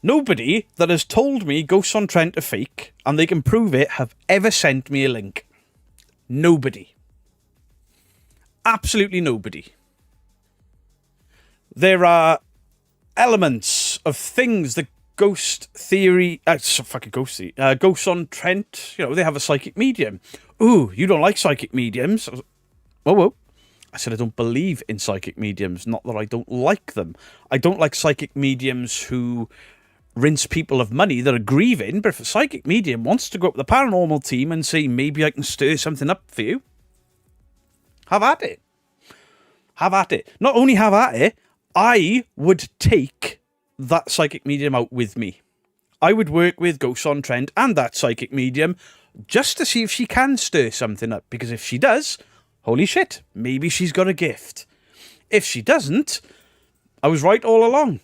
Nobody that has told me Ghosts on Trent are fake, and they can prove it, have ever sent me a link. Nobody. Absolutely nobody. There are elements of things that ghost theory... Ghosts on Trent, they have a psychic medium. Ooh, you don't like psychic mediums? Whoa. I said I don't believe in psychic mediums, not that I don't like them. I don't like psychic mediums who rinse people of money that are grieving, but if a psychic medium wants to go up the paranormal team and say, maybe I can stir something up for you, have at it. Have at it. Not only have at it, I would take that psychic medium out with me. I would work with Ghosts on Trent and that psychic medium just to see if she can stir something up, because if she does, holy shit, maybe she's got a gift. If she doesn't, I was right all along.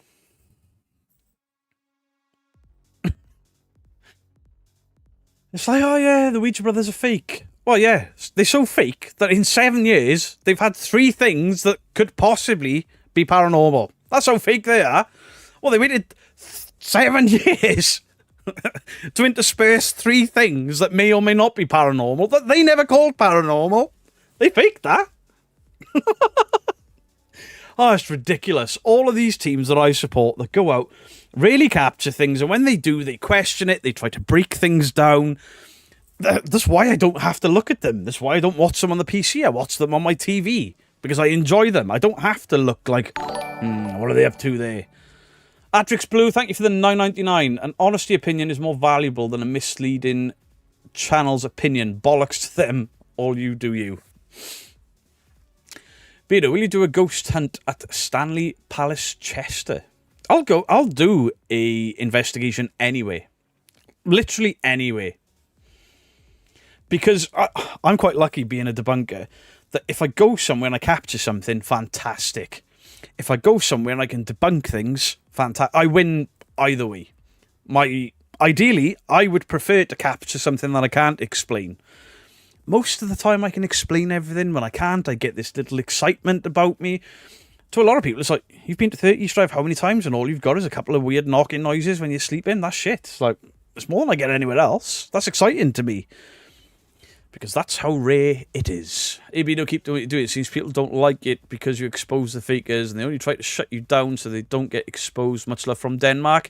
It's like, oh yeah, the Ouija Brothers are fake. Well, yeah, they're so fake that in 7 years, they've had 3 things that could possibly be paranormal. That's how fake they are. Well, they waited 7 years to intersperse 3 things that may or may not be paranormal, that they never called paranormal. They faked that. Oh, it's ridiculous. All of these teams that I support that go out really capture things, and when they do, they question it, they try to break things down. That's why I don't have to look at them. That's why I don't watch them on the PC. I watch them on my TV, because I enjoy them. I don't have to look like, what are they up to there? Atrix Blue, thank you for the $9.99. An honesty opinion is more valuable than a misleading channel's opinion. Bollocks to them. All you do you. Beardo, will you do a ghost hunt at Stanley Palace, Chester? I'll do a investigation anyway. Literally anyway. Because I'm quite lucky being a debunker that if I go somewhere and I capture something, fantastic. If I go somewhere and I can debunk things, fantastic. I win either way. Ideally, I would prefer to capture something that I can't explain. Most of the time I can explain everything. When I can't, I get this little excitement about me. To a lot of people, it's like, you've been to 30 East Drive how many times, and all you've got is a couple of weird knocking noises when you're sleeping? That's shit. It's like, it's more than I get anywhere else. That's exciting to me. Because that's how rare it is. If you don't keep doing it, it seems people don't like it because you expose the fakers, and they only try to shut you down so they don't get exposed. Much love from Denmark.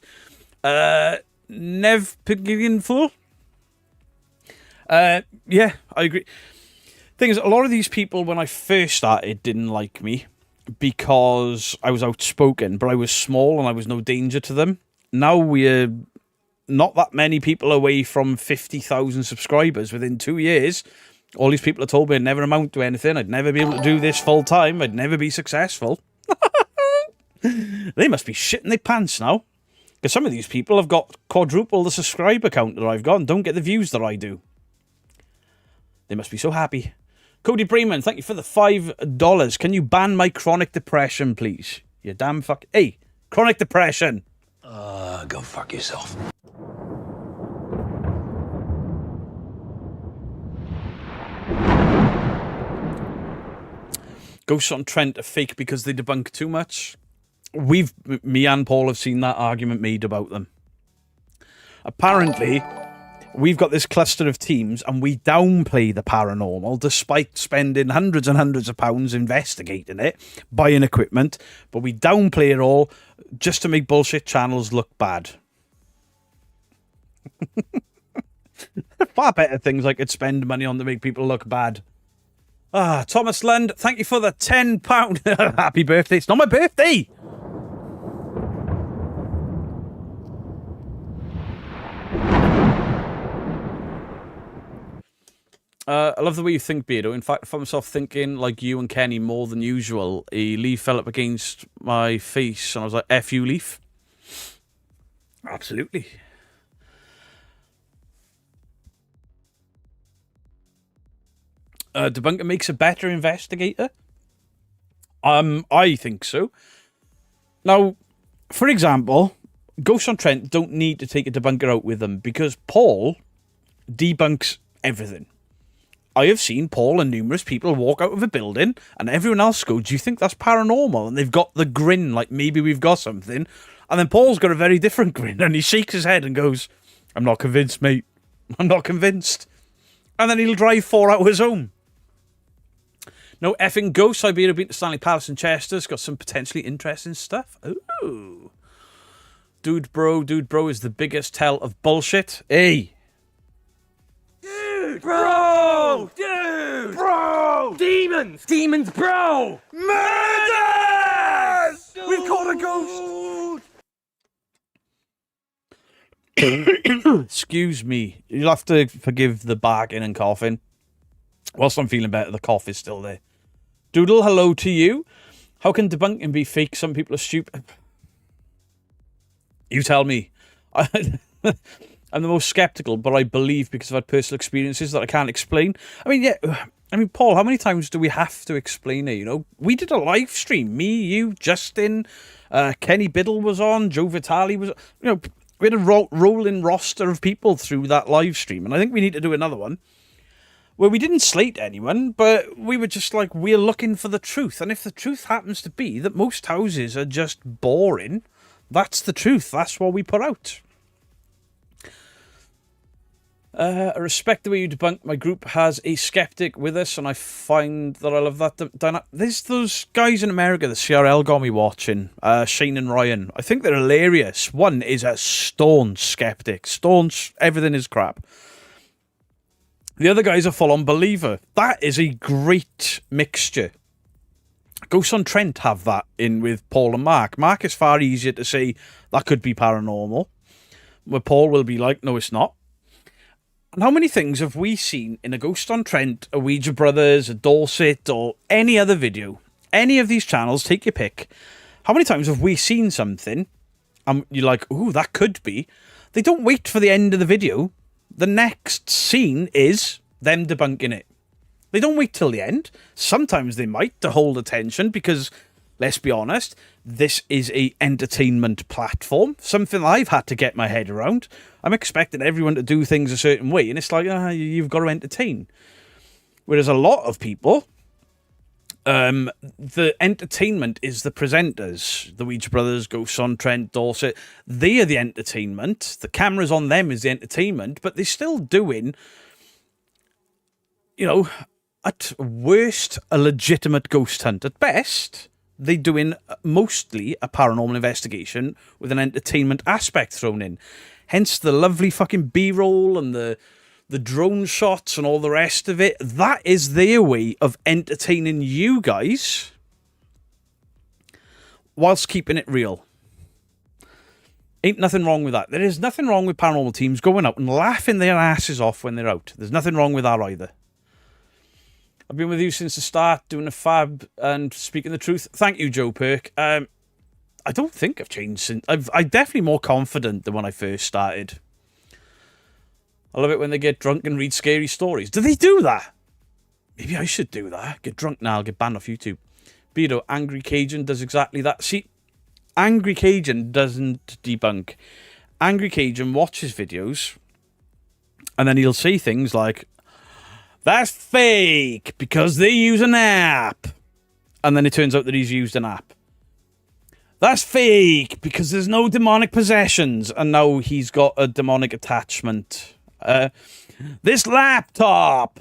Nev Pigginful. Yeah, I agree. Thing is, a lot of these people, when I first started, didn't like me because I was outspoken, but I was small and I was no danger to them. Now we're not that many people away from 50,000 subscribers within 2 years. All these people have told me I'd never amount to anything. I'd never be able to do this full time. I'd never be successful. They must be shitting their pants now. Because some of these people have got quadruple the subscriber count that I've got and don't get the views that I do. They must be so happy. Cody Breeman, thank you for the $5. Can you ban my chronic depression, please? You damn fuck... Hey, chronic depression. Go fuck yourself. Ghosts on Trent are fake because they debunk too much. Me and Paul have seen that argument made about them. Apparently, we've got this cluster of teams and we downplay the paranormal despite spending hundreds and hundreds of pounds investigating it, buying equipment, but we downplay it all just to make bullshit channels look bad. Far better things I could spend money on to make people look bad. Thomas Lund, thank you for the £10. Happy birthday. It's not my birthday. I love the way you think, Beardo. In fact, I found myself thinking like you and Kenny more than usual. A leaf fell up against my face and I was like, F you, leaf. Absolutely. Debunker makes a better investigator? I think so. Now, for example, Ghosts on Trent don't need to take a debunker out with them because Paul debunks everything. I have seen Paul and numerous people walk out of a building and everyone else go, do you think that's paranormal? And they've got the grin like maybe we've got something. And then Paul's got a very different grin and he shakes his head and goes, I'm not convinced, mate. I'm not convinced. And then he'll drive 4 hours home. No effing ghosts. I've been to Stanley Palace in Chester's. Got some potentially interesting stuff. Ooh. Dude bro is the biggest tell of bullshit. Hey. Dude, bro! Dude! Bro! Demons, bro! Murders! We've caught a ghost! Excuse me. You'll have to forgive the barking and coughing. Whilst I'm feeling better, the cough is still there. Doodle, hello to you. How can debunking be fake? Some people are stupid. You tell me. I'm the most skeptical, but I believe because I've had personal experiences that I can't explain. I mean, yeah. I mean, Paul, how many times do we have to explain it? You know, we did a live stream. Me, you, Justin, Kenny Biddle was on. Joe Vitale was. You know, we had a rolling roster of people through that live stream, and I think we need to do another one. Well, we didn't slate anyone, but we were just like, we're looking for the truth. And if the truth happens to be that most houses are just boring, that's the truth. That's what we put out. I respect the way you debunk. My group has a skeptic with us, and I find that I love that. There's those guys in America, the CRL got me watching, Shane and Ryan. I think they're hilarious. One is a staunch skeptic. Staunch, everything is crap. The other guy's a full-on believer. That is a great mixture. Ghosts on Trent have that in with Paul and Mark. Mark is far easier to say that could be paranormal, where Paul will be like, no, it's not. And how many things have we seen in a Ghost on Trent, a Ouija Brothers, a Dorset, or any other video? Any of these channels, take your pick. How many times have we seen something and you're like, ooh, that could be? They don't wait for the end of the video. The next scene is them debunking it. They don't wait till the end. Sometimes they might to hold attention because, let's be honest, this is a entertainment platform. Something I've had to get my head around. I'm expecting everyone to do things a certain way, and it's like, you've got to entertain. Whereas a lot of people, the entertainment is the presenters. The Ouija Brothers, Ghosts on Trent, Dorset. They are the entertainment. The cameras on them is the entertainment, but they're still doing, you know, at worst, a legitimate ghost hunt. At best, they're doing mostly a paranormal investigation with an entertainment aspect thrown in. Hence the lovely fucking B-roll and the drone shots and all the rest of it. That is their way of entertaining you guys whilst keeping it real. Ain't nothing wrong with that. There is nothing wrong with paranormal teams going out and laughing their asses off when they're out. There's nothing wrong with that either. I've been with you since the start, doing a fab and speaking the truth. Thank you, Joe Perk. I don't think I've changed since. I'm definitely more confident than when I first started. I love it when they get drunk and read scary stories. Do they do that? Maybe I should do that. Get drunk now, I'll get banned off YouTube. Beto, Angry Cajun does exactly that. See, Angry Cajun doesn't debunk. Angry Cajun watches videos, and then he'll say things like, that's fake because they use an app. And then it turns out that he's used an app. That's fake because there's no demonic possessions. And now he's got a demonic attachment. This laptop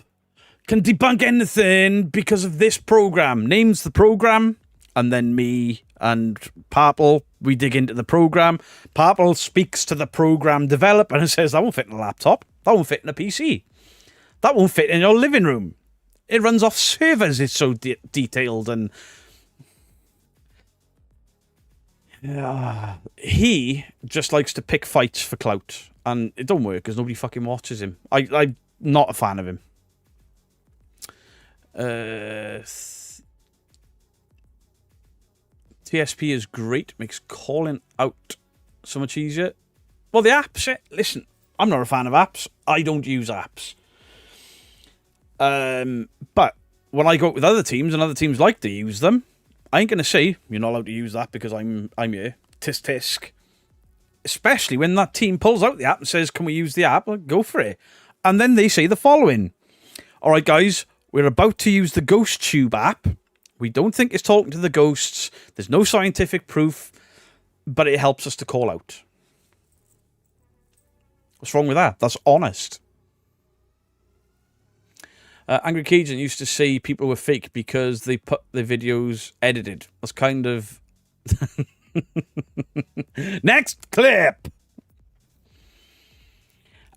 can debunk anything because of this program. Names the program. And then me and Purple, we dig into the program. Purple speaks to the program developer and says, that won't fit in a laptop. That won't fit in a PC. That won't fit in your living room. It runs off servers. It's so detailed and... Yeah. He just likes to pick fights for clout. And it don't work because nobody fucking watches him. I'm not a fan of him. TSP is great. Makes calling out so much easier. Well, the apps... Listen, I'm not a fan of apps. I don't use apps. But when I go out with other teams and other teams like to use them, I ain't gonna say you're not allowed to use that because I'm here. Tisk tisk. Especially when that team pulls out the app and says, "Can we use the app?" Well, go for it. And then they say the following: "All right, guys, we're about to use the Ghost Tube app. We don't think it's talking to the ghosts. There's no scientific proof, but it helps us to call out." What's wrong with that? That's honest. Angry Cajun used to say people were fake because they put their videos edited. That's kind of... Next clip!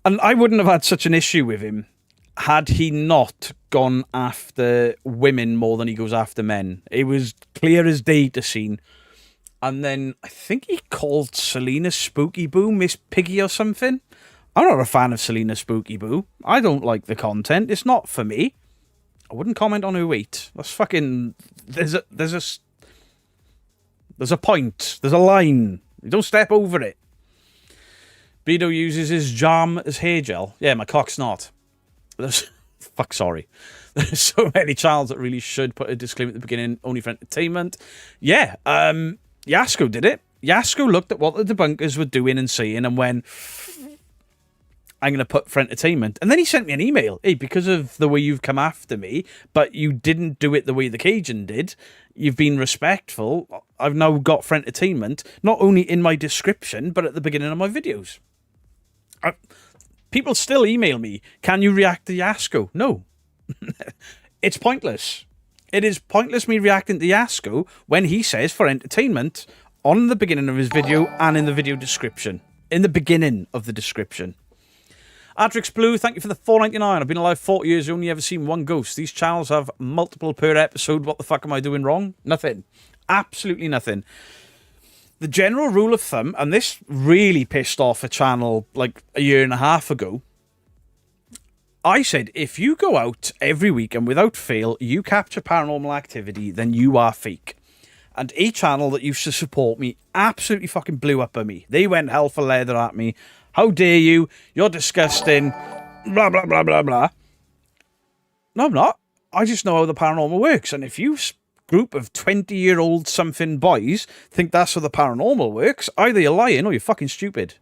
And I wouldn't have had such an issue with him had he not gone after women more than he goes after men. It was clear as day to see. And then I think he called Selena Spooky Boo Miss Piggy or something. I'm not a fan of Selena Spooky Boo. I don't like the content. It's not for me. I wouldn't comment on her weight. That's fucking... There's a point. There's a line. You don't step over it. Beto uses his jam as hair gel. Yeah, my cock's not. Fuck, sorry. There's so many channels that really should put a disclaimer at the beginning, only for entertainment. Yeah, Yasko did it. Yasko looked at what the debunkers were doing and saying and went... I'm going to put for entertainment. And then he sent me an email. Hey, because of the way you've come after me, but you didn't do it the way the Cajun did, you've been respectful, I've now got for entertainment, not only in my description, but at the beginning of my videos. People still email me, can you react to Yasko? No. It's pointless. It is pointless me reacting to Yasko when he says for entertainment on the beginning of his video and in the video description. In the beginning of the description. Adrix Blue, thank you for the $4.99. I've been alive 40 years, only ever seen one ghost. These channels have multiple per episode. What the fuck am I doing wrong? Nothing. Absolutely nothing. The general rule of thumb, and this really pissed off a channel like a year and a half ago. I said, if you go out every week and without fail, you capture paranormal activity, then you are fake. And a channel that used to support me absolutely fucking blew up at me. They went hell for leather at me. How dare you? You're disgusting. Blah, blah, blah, blah, blah. No, I'm not. I just know how the paranormal works. And if you group of 20-year-old something boys think that's how the paranormal works, either you're lying or you're fucking stupid.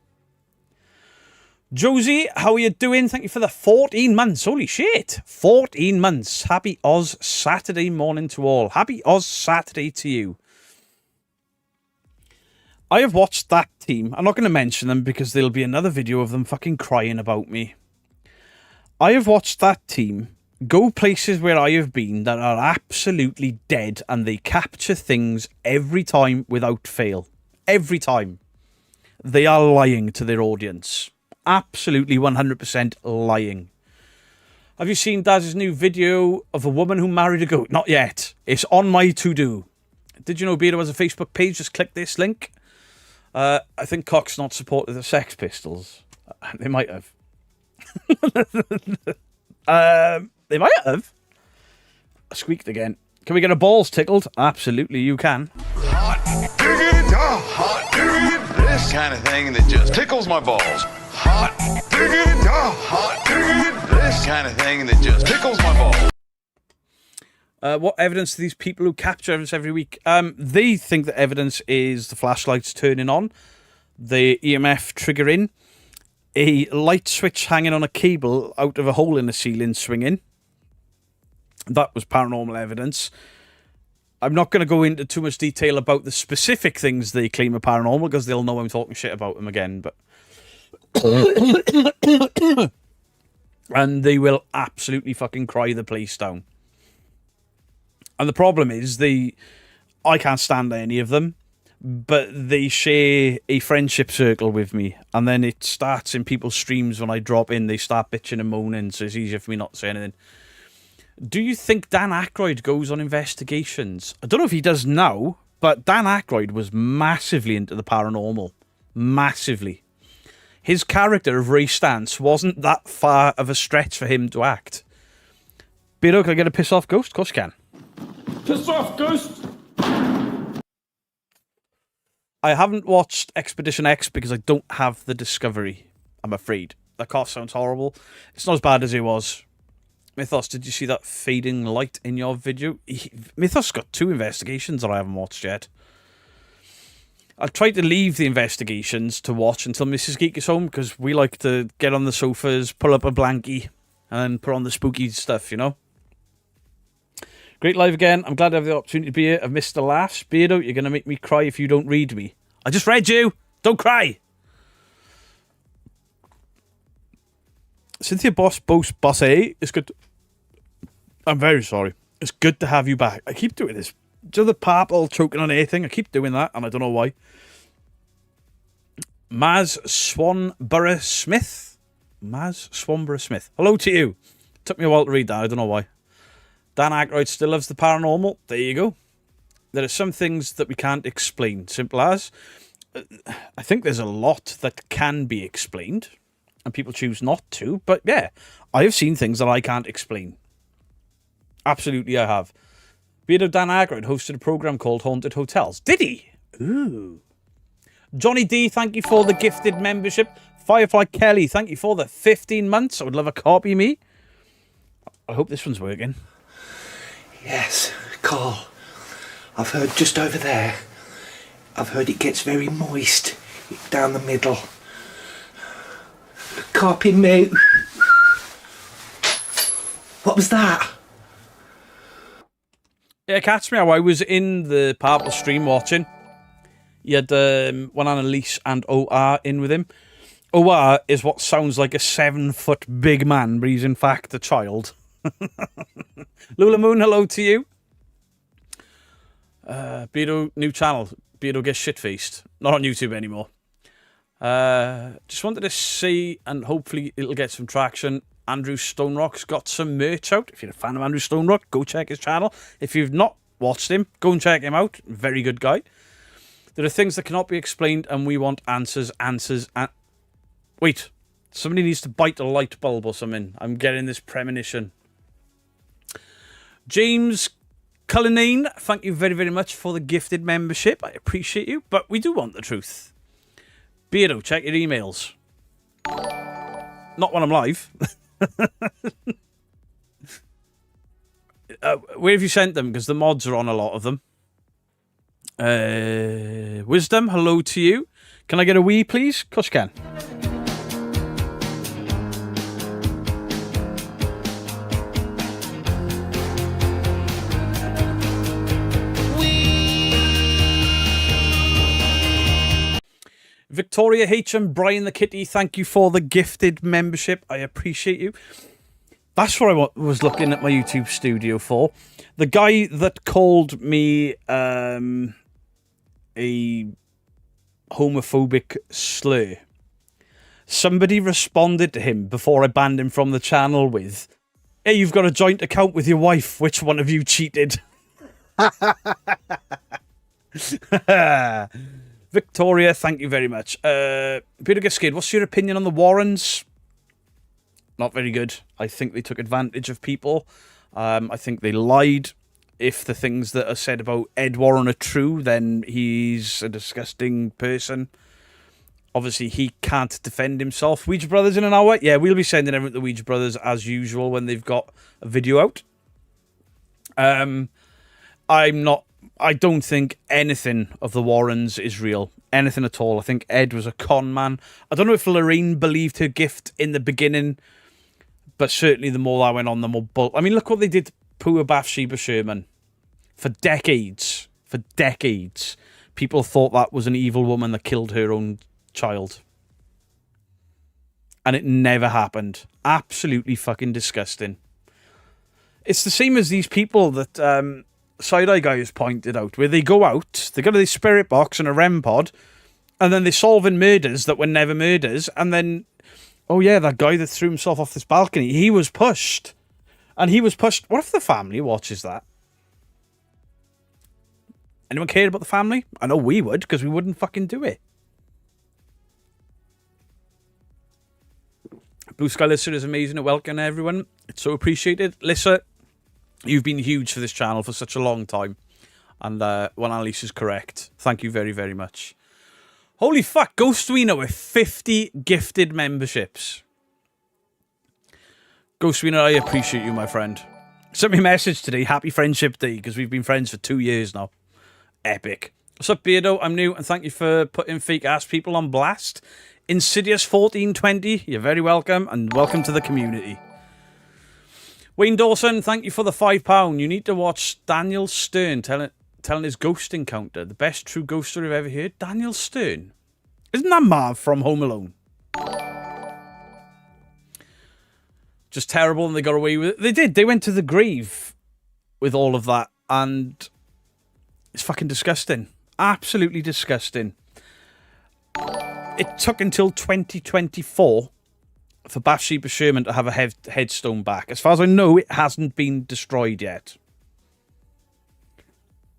Josie, how are you doing? Thank you for the 14 months. Holy shit. 14 months. Happy Oz Saturday morning to all. Happy Oz Saturday to you. I have watched that team. I'm not going to mention them because there'll be another video of them fucking crying about me. I have watched that team go places where I have been that are absolutely dead and they capture things every time without fail. Every time. They are lying to their audience. Absolutely 100% lying. Have you seen Daz's new video of a woman who married a goat? Not yet. It's on my to-do. Did you know Beto has a Facebook page? Just click this link. I think Cox not supported the Sex Pistols. They might have. They might have. I squeaked again. Can we get a balls tickled? Absolutely, you can. Hot diggity dog. this kind of thing that just tickles my balls. Hot digging, hot digging, this kind of thing that just tickles my balls. What evidence do these people who capture evidence every week? They think that evidence is the flashlights turning on, the EMF triggering, a light switch hanging on a cable out of a hole in the ceiling swinging. That was paranormal evidence. I'm not going to go into too much detail about the specific things they claim are paranormal because they'll know I'm talking shit about them again. But and they will absolutely fucking cry the place down. And the problem is I can't stand any of them, but they share a friendship circle with me, and then it starts in people's streams when I drop in. They start bitching and moaning, so it's easier for me not to say anything. Do you think Dan Aykroyd goes on investigations? I don't know if he does now, but Dan Aykroyd was massively into the paranormal. Massively. His character of Ray Stantz wasn't that far of a stretch for him to act. Beto, can I get a piss off ghost? Of course you can. Piss off, ghost! I haven't watched Expedition X because I don't have the Discovery, I'm afraid. That cough sounds horrible. It's not as bad as it was. Mythos, did you see that fading light in your video? Mythos got 2 investigations that I haven't watched yet. I've tried to leave the investigations to watch until Mrs. Geek is home because we like to get on the sofas, pull up a blankie, and put on the spooky stuff, you know? Great live again. I'm glad I have the opportunity to be here. I've missed the laughs. Beardo, you're going to make me cry if you don't read me. I just read you. Don't cry. Cynthia Boss A, it's good. I'm very sorry. It's good to have you back. I keep doing this. Do the purple choking on air thing? I keep doing that, and I don't know why. Maz Swanborough Smith. Hello to you. Took me a while to read that. I don't know why. Dan Aykroyd still loves the paranormal. There you go. There are some things that we can't explain. Simple as. I think there's a lot that can be explained, and people choose not to. But yeah, I have seen things that I can't explain. Absolutely, I have. Beardo Dan Aykroyd hosted a program called Haunted Hotels. Did he? Ooh. Johnny D, thank you for the gifted membership. Firefly Kelly, thank you for the 15 months. I would love a copy, me. I hope this one's working. Yes, Carl. I've heard just over there. I've heard it gets very moist down the middle. Copy me. What was that? Yeah, catch me how I was in the Purple stream watching. He had one Annalise and OR in with him. OR is what sounds like a 7-foot big man, but he's in fact a child. Lula Moon, hello to you. Beardo, new channel. Beardo gets shit-faced. Not on YouTube anymore. Just wanted to see, and hopefully it'll get some traction. Andrew Stonerock's got some merch out. If you're a fan of Andrew Stonerock, go check his channel. If you've not watched him, go and check him out. Very good guy. There are things that cannot be explained, and we want answers. Wait. Somebody needs to bite a light bulb or something. I'm getting this premonition. James Cullinane, thank you very, very much for the gifted membership. I appreciate you, but we do want the truth. Beardo, check your emails. Not when I'm live. Where have you sent them? Because the mods are on a lot of them. Wisdom, hello to you. Can I get a wee, please? Of course you can. Victoria H and Brian the Kitty, thank you for the gifted membership. I appreciate you. That's what I was looking at my YouTube studio for. The guy that called me a homophobic slur. Somebody responded to him before I banned him from the channel with, "Hey, you've got a joint account with your wife. Which one of you cheated?" Victoria, thank you very much. Peter Giskid, what's your opinion on the Warrens? Not very good. I think they took advantage of people. I think they lied. If the things that are said about Ed Warren are true, then he's a disgusting person. Obviously, he can't defend himself. Ouija Brothers in an hour? Yeah, we'll be sending everyone to Ouija Brothers as usual when they've got a video out. I don't think anything of the Warrens is real. Anything at all. I think Ed was a con man. I don't know if Lorraine believed her gift in the beginning, but certainly the more I went on, the more I mean, look what they did to poor Bathsheba Sherman. For decades, people thought that was an evil woman that killed her own child. And it never happened. Absolutely fucking disgusting. It's the same as these people that Side-Eye Guy has pointed out, where they go out, they go to the spirit box and a REM pod, and then they're solving murders that were never murders, and then, oh yeah, that guy that threw himself off this balcony, he was pushed. And he was pushed. What if the family watches that? Anyone care about the family? I know we would, because we wouldn't fucking do it. Blue Sky Lissa is amazing at welcoming everyone. It's so appreciated. Lissa, you've been huge for this channel for such a long time. And when Alice is correct, thank you very, very much. Holy fuck, Ghost Wiener with 50 gifted memberships. Ghost Wiener, I appreciate you, my friend. Sent me a message today, happy Friendship Day, because we've been friends for 2 years now. Epic. What's up, Beardo? I'm new, and thank you for putting fake ass people on blast. Insidious 1420, you're very welcome, and welcome to the community. Wayne Dawson, thank you for the £5. You need to watch Daniel Stern telling his ghost encounter. The best true ghost story I've ever heard. Daniel Stern. Isn't that Marv from Home Alone? Just terrible, and they got away with it. They did. They went to the grave with all of that, and it's fucking disgusting. Absolutely disgusting. It took until 2024 for Bathsheba Sherman to have a headstone back. As far as I know, it hasn't been destroyed yet.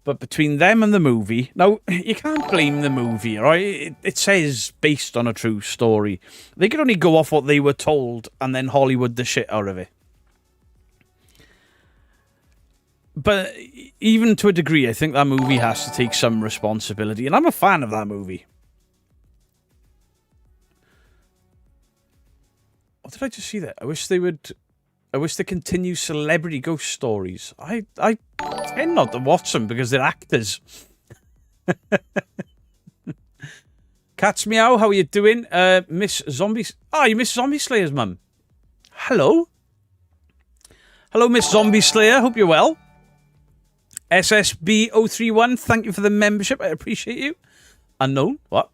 But between them and the movie... Now, you can't blame the movie, right? It says based on a true story. They could only go off what they were told and then Hollywood the shit out of it. But even to a degree, I think that movie has to take some responsibility. And I'm a fan of that movie. What did I just see there? I wish they continue celebrity ghost stories. I tend not to watch them because they're actors. Cats Meow, how are you doing? Miss Zombie... Oh, you Miss Zombie Slayer's mum. Hello? Hello, Miss Zombie Slayer. Hope you're well. SSB031, thank you for the membership. I appreciate you. Unknown? What?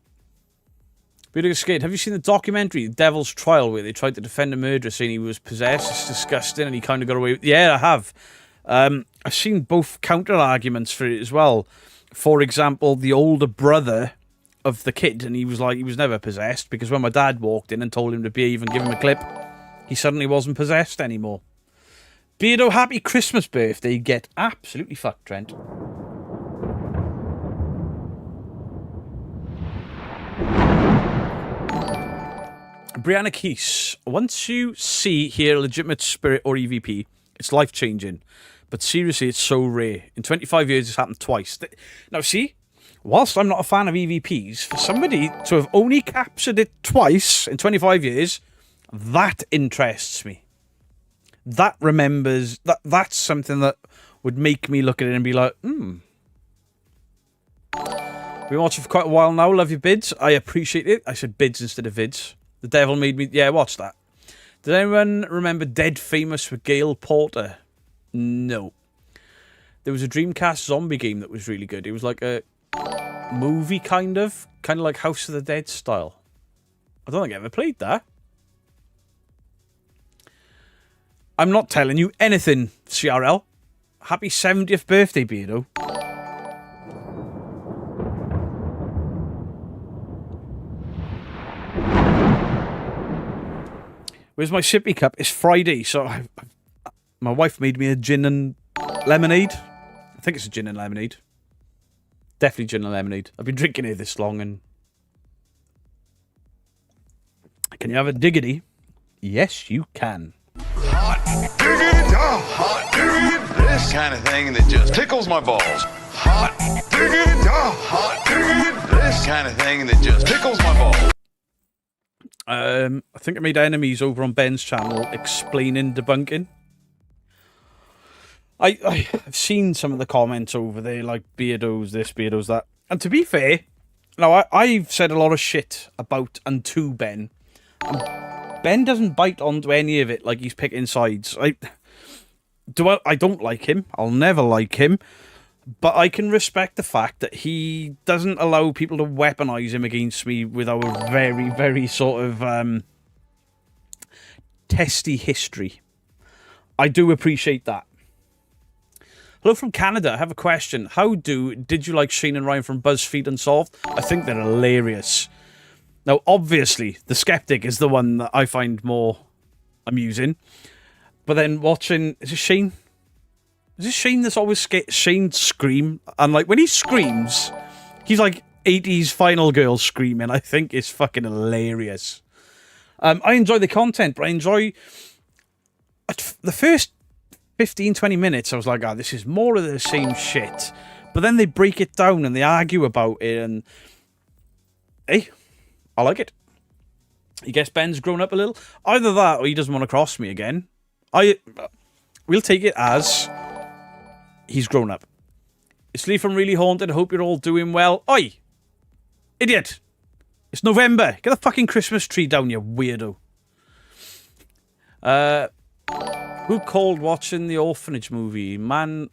Beautiful Skate, have you seen the documentary, The Devil's Trial, where they tried to defend a murderer saying he was possessed? It's disgusting, and he kind of got away with it. Yeah, I have. I've seen both counter-arguments for it as well. For example, the older brother of the kid, and he was never possessed, because when my dad walked in and told him to behave and give him a clip, he suddenly wasn't possessed anymore. Beardo, happy Christmas birthday. Get absolutely fucked, Trent. Brianna Keese, once you hear a legitimate spirit or EVP, it's life-changing. But seriously, it's so rare. In 25 years, it's happened twice. Now, see, whilst I'm not a fan of EVPs, for somebody to have only captured it twice in 25 years, that interests me. That remembers... That's something that would make me look at it and be like, Been watching for quite a while now. Love your bids. I appreciate it. I said bids instead of vids. The Devil Made Me... Yeah, watch that. Did anyone remember Dead Famous with Gail Porter? No. There was a Dreamcast zombie game that was really good. It was like a movie, kind of like House of the Dead style. I don't think I ever played that. I'm not telling you anything, CRL. Happy 70th birthday, Beardo. Where's my sippy cup? It's Friday, so my wife made me a gin and lemonade. I think it's a gin and lemonade. Definitely gin and lemonade. I've been drinking it this long, and... Can you have a diggity? Yes, you can. Hot diggity, hot diggity, this kind of thing that just tickles my balls. Hot diggity, hot diggity, this kind of thing that just tickles my balls. I think I made enemies over on Ben's channel explaining debunking. I've seen some of the comments over there, like Beardos this, Beardos that. And to be fair, now I've said a lot of shit about and to Ben. And Ben doesn't bite onto any of it like he's picking sides. I don't like him. I'll never like him. But I can respect the fact that he doesn't allow people to weaponize him against me with our very, very sort of testy history. I do appreciate that. Hello from Canada. I have a question. Did you like Shane and Ryan from BuzzFeed Unsolved? I think they're hilarious. Now, obviously, The Skeptic is the one that I find more amusing. But then watching... Is it Shane? Is it Shane that's always Shane scream? And like when he screams, he's like 80s final girl screaming. I think it's fucking hilarious. I enjoy the content, but I enjoy... The first 15, 20 minutes, I was like, this is more of the same shit. But then they break it down and they argue about it and... Hey, I like it. I guess Ben's grown up a little. Either that or he doesn't want to cross me again. We'll take it as... He's grown up. It's Lee from Really Haunted. I hope you're all doing well. Oi! Idiot! It's November. Get the fucking Christmas tree down, you weirdo. Who called watching the Orphanage movie? Man,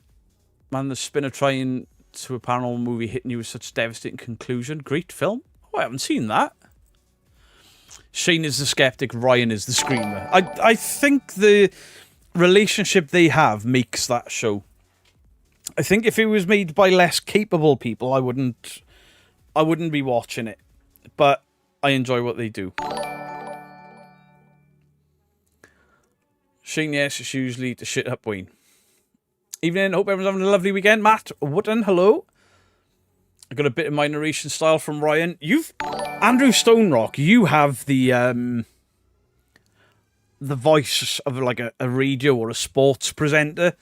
the spinner trying to a paranormal movie hitting you with such devastating conclusion. Great film. Oh, I haven't seen that. Shane is the skeptic. Ryan is the screamer. I think the relationship they have makes that show. I think if it was made by less capable people, I wouldn't be watching it. But I enjoy what they do. Shane, yes, it's usually to shit up Wayne. Evening, hope everyone's having a lovely weekend. Matt Wootton, hello. I got a bit of my narration style from Ryan. Andrew Stonerock, you have the voice of like a radio or a sports presenter.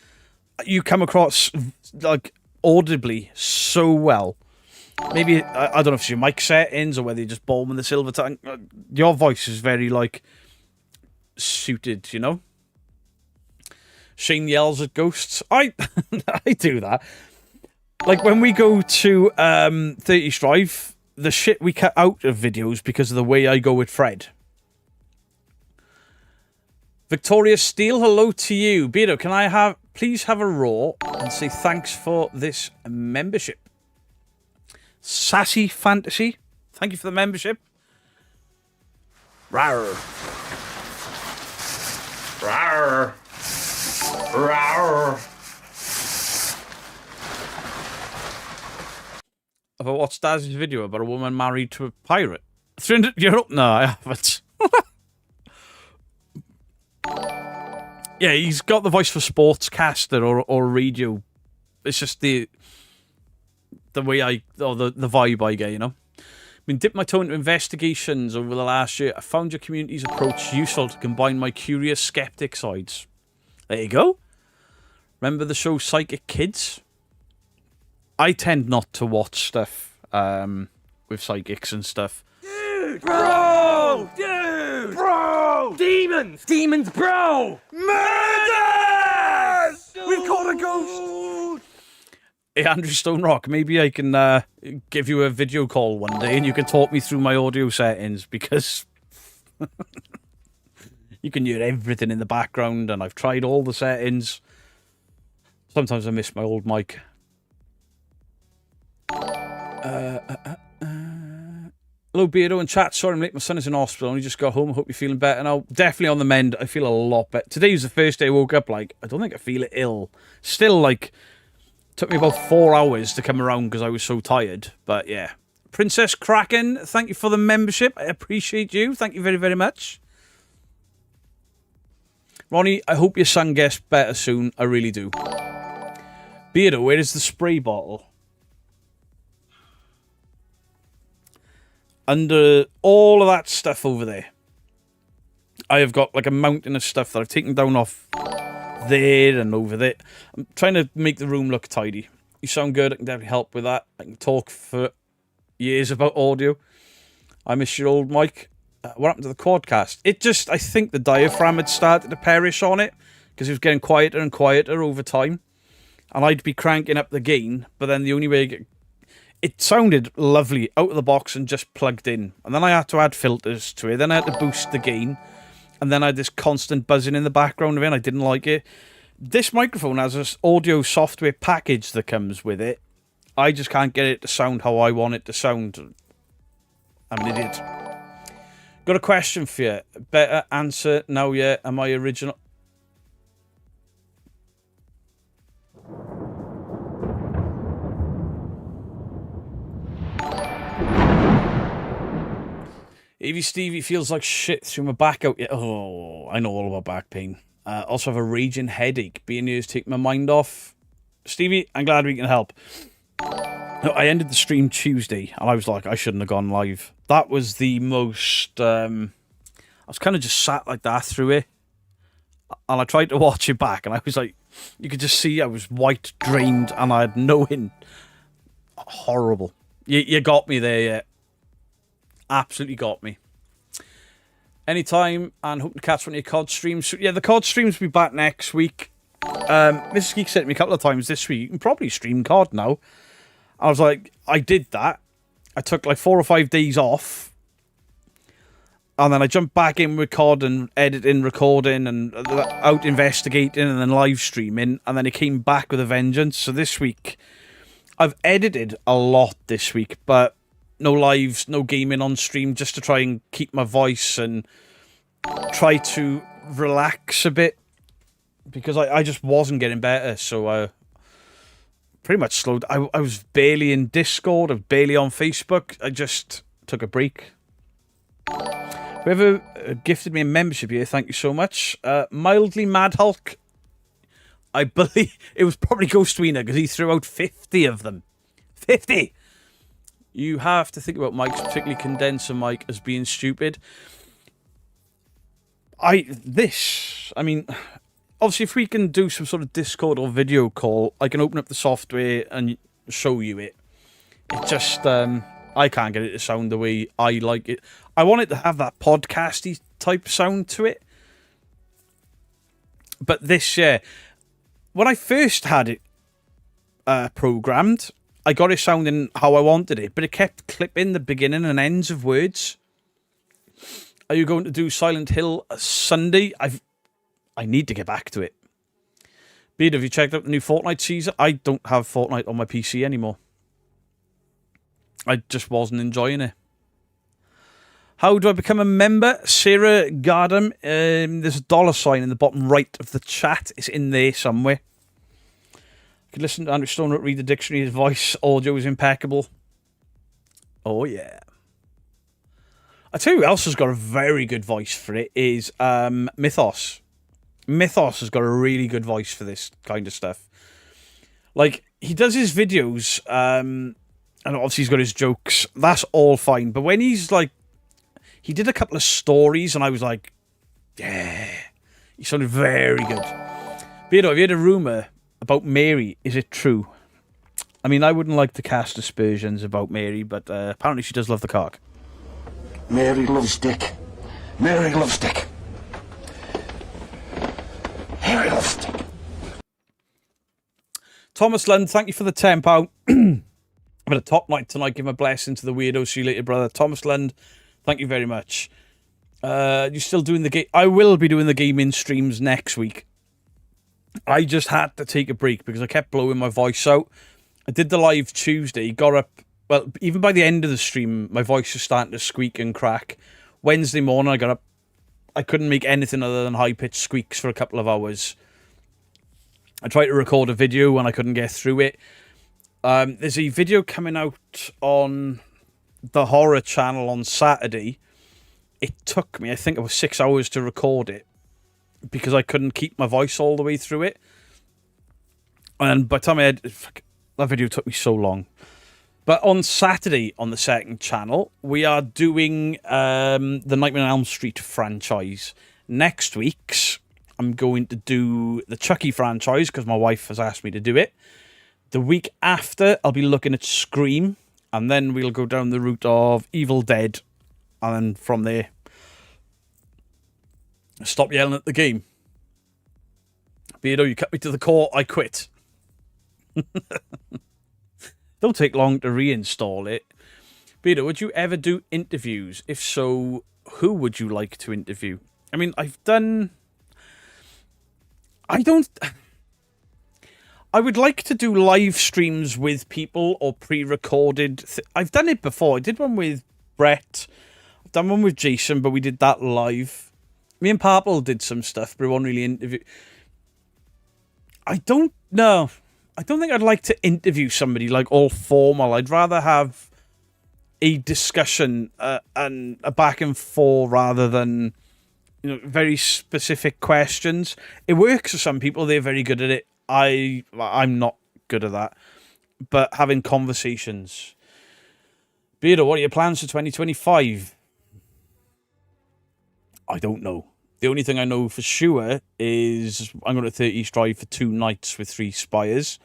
You come across like audibly so well. Maybe I don't know if it's your mic settings or whether you're just born with the silver tongue. Your voice is very like suited, you know. Shane yells at ghosts. I do that. Like when we go to 30 Strive, the shit we cut out of videos because of the way I go with Fred. Victoria Steele, hello to you. Beardo, can I please have a raw and say thanks for this membership? Sassy Fantasy, thank you for the membership. Rawr. Rawr. Rawr. Have I watched Daz's video about a woman married to a pirate? 300 euro? No, I haven't. Yeah, he's got the voice for sportscaster or radio. It's just the way the vibe I get, you know. I've been dipped my toe into investigations over the last year. I found your community's approach useful to combine my curious skeptic sides. There you go. Remember the show Psychic Kids? I tend not to watch stuff with psychics and stuff. Dude! Bro! Dude! Bro! Demons! Demons, bro! Murders! We've caught a ghost! Hey, Andrew Stonerock, maybe I can give you a video call one day and you can talk me through my audio settings because you can hear everything in the background and I've tried all the settings. Sometimes I miss my old mic. Hello, Beardo and chat. Sorry I'm late. My son is in hospital. I only just got home. I hope you're feeling better now. Definitely on the mend. I feel a lot better. Today was the first day I woke up like, I don't think I feel ill. Still, like, took me about 4 hours to come around because I was so tired. But yeah. Princess Kraken, thank you for the membership. I appreciate you. Thank you very, very much. Ronnie, I hope your son gets better soon. I really do. Beardo, where is the spray bottle? Under all of that stuff over there, I have got like a mountain of stuff that I've taken down off there and over there. I'm trying to make the room look tidy. You sound good. I can definitely help with that. I can talk for years about audio. I miss your old mic. what happened to the quadcast? It just, I think the diaphragm had started to perish on it because it was getting quieter and quieter over time. And I'd be cranking up the gain, but then the only way it sounded lovely out of the box and just plugged in. And then I had to add filters to it. Then I had to boost the gain. And then I had this constant buzzing in the background of it, and I didn't like it. This microphone has this audio software package that comes with it. I just can't get it to sound how I want it to sound. I'm an idiot. Got a question for you. Better answer now, yeah. Am I original? Evie Stevie feels like shit through my back out. Oh, I know all about back pain. Also have a raging headache. Being here to take my mind off. Stevie, I'm glad we can help. No, I ended the stream Tuesday, and I was like, I shouldn't have gone live. That was the most... I was kind of just sat like that through it. And I tried to watch it back, and I was like... You could just see I was white, drained, and I had no hint. Horrible. You got me there, yeah. Absolutely got me. Anytime, and hoping to catch one of your COD streams. So, yeah, the COD streams will be back next week. Mrs. Geek said to me a couple of times this week, you can probably stream COD now. I was like, I did that. I took like 4 or 5 days off. And then I jumped back in with COD and editing, recording, and out investigating, and then live streaming. And then it came back with a vengeance. So this week, I've edited a lot this week, but no lives, no gaming on stream, just to try and keep my voice and try to relax a bit. Because I just wasn't getting better, so pretty much slowed. I was barely in Discord, I was barely on Facebook. I just took a break. Whoever gifted me a membership here, thank you so much. Mildly Mad Hulk. I believe it was probably Ghost Wiener because he threw out 50 of them. 50! You have to think about mics, particularly condenser mic, as being stupid. I mean, obviously, if we can do some sort of Discord or video call, I can open up the software and show you it. It just, I can't get it to sound the way I like it. I want it to have that podcasty type sound to it. But this, yeah, when I first had it programmed, I got it sounding how I wanted it, but it kept clipping the beginning and ends of words. Are you going to do Silent Hill Sunday? I need to get back to it. Beard, have you checked out the new Fortnite season? I don't have Fortnite on my PC anymore. I just wasn't enjoying it. How do I become a member? Sarah Gardam. There's a $sign in the bottom right of the chat. It's in there somewhere. You can listen to Andrew Stone read the dictionary. His voice audio is impeccable. Oh, yeah. I tell you who else has got a very good voice for it is Mythos. Mythos has got a really good voice for this kind of stuff. Like, he does his videos, and obviously he's got his jokes. That's all fine. But when he's like, he did a couple of stories, and I was like, yeah, he sounded very good. Beardo, have you heard a rumour about Mary? Is it true? I mean, I wouldn't like to cast aspersions about Mary, but apparently she does love the cock. Mary loves Dick. Mary loves Dick. Mary loves Dick. Thomas Lund, thank you for the £10. I've had a top night tonight. Give my blessing to the weirdo. See you later, brother. Thomas Lund, thank you very much. You're still doing the game? I will be doing the gaming streams next week. I just had to take a break because I kept blowing my voice out. I did the live Tuesday, got up. Well, even by the end of the stream, my voice was starting to squeak and crack. Wednesday morning, I got up. I couldn't make anything other than high-pitched squeaks for a couple of hours. I tried to record a video and I couldn't get through it. There's a video coming out on the horror channel on Saturday. It took me, I think it was 6 hours to record it because I couldn't keep my voice all the way through it. And by the time I had... That video took me so long. But on Saturday, on the second channel, we are doing the Nightmare on Elm Street franchise. Next week's, I'm going to do the Chucky franchise, because my wife has asked me to do it. The week after, I'll be looking at Scream, and then we'll go down the route of Evil Dead, and then from there, Stop yelling at the game. Beardo, you cut me to the core, I quit. Don't take long to reinstall it. Beardo, would you ever do interviews? If so, who would you like to interview? I mean, I would like to do live streams with people or pre-recorded. I've done it before. I did one with Brett. I've done one with Jason, but we did that live. Me and Purple did some stuff, but we won't really interview. I don't know. I don't think I'd like to interview somebody like all formal. I'd rather have a discussion and a back and forth rather than, you know, very specific questions. It works for some people. They're very good at it. I'm not good at that. But having conversations. Beardo, what are your plans for 2025? I don't know. The only thing I know for sure is I'm going to 30 East Drive for 2 nights with 3 spires.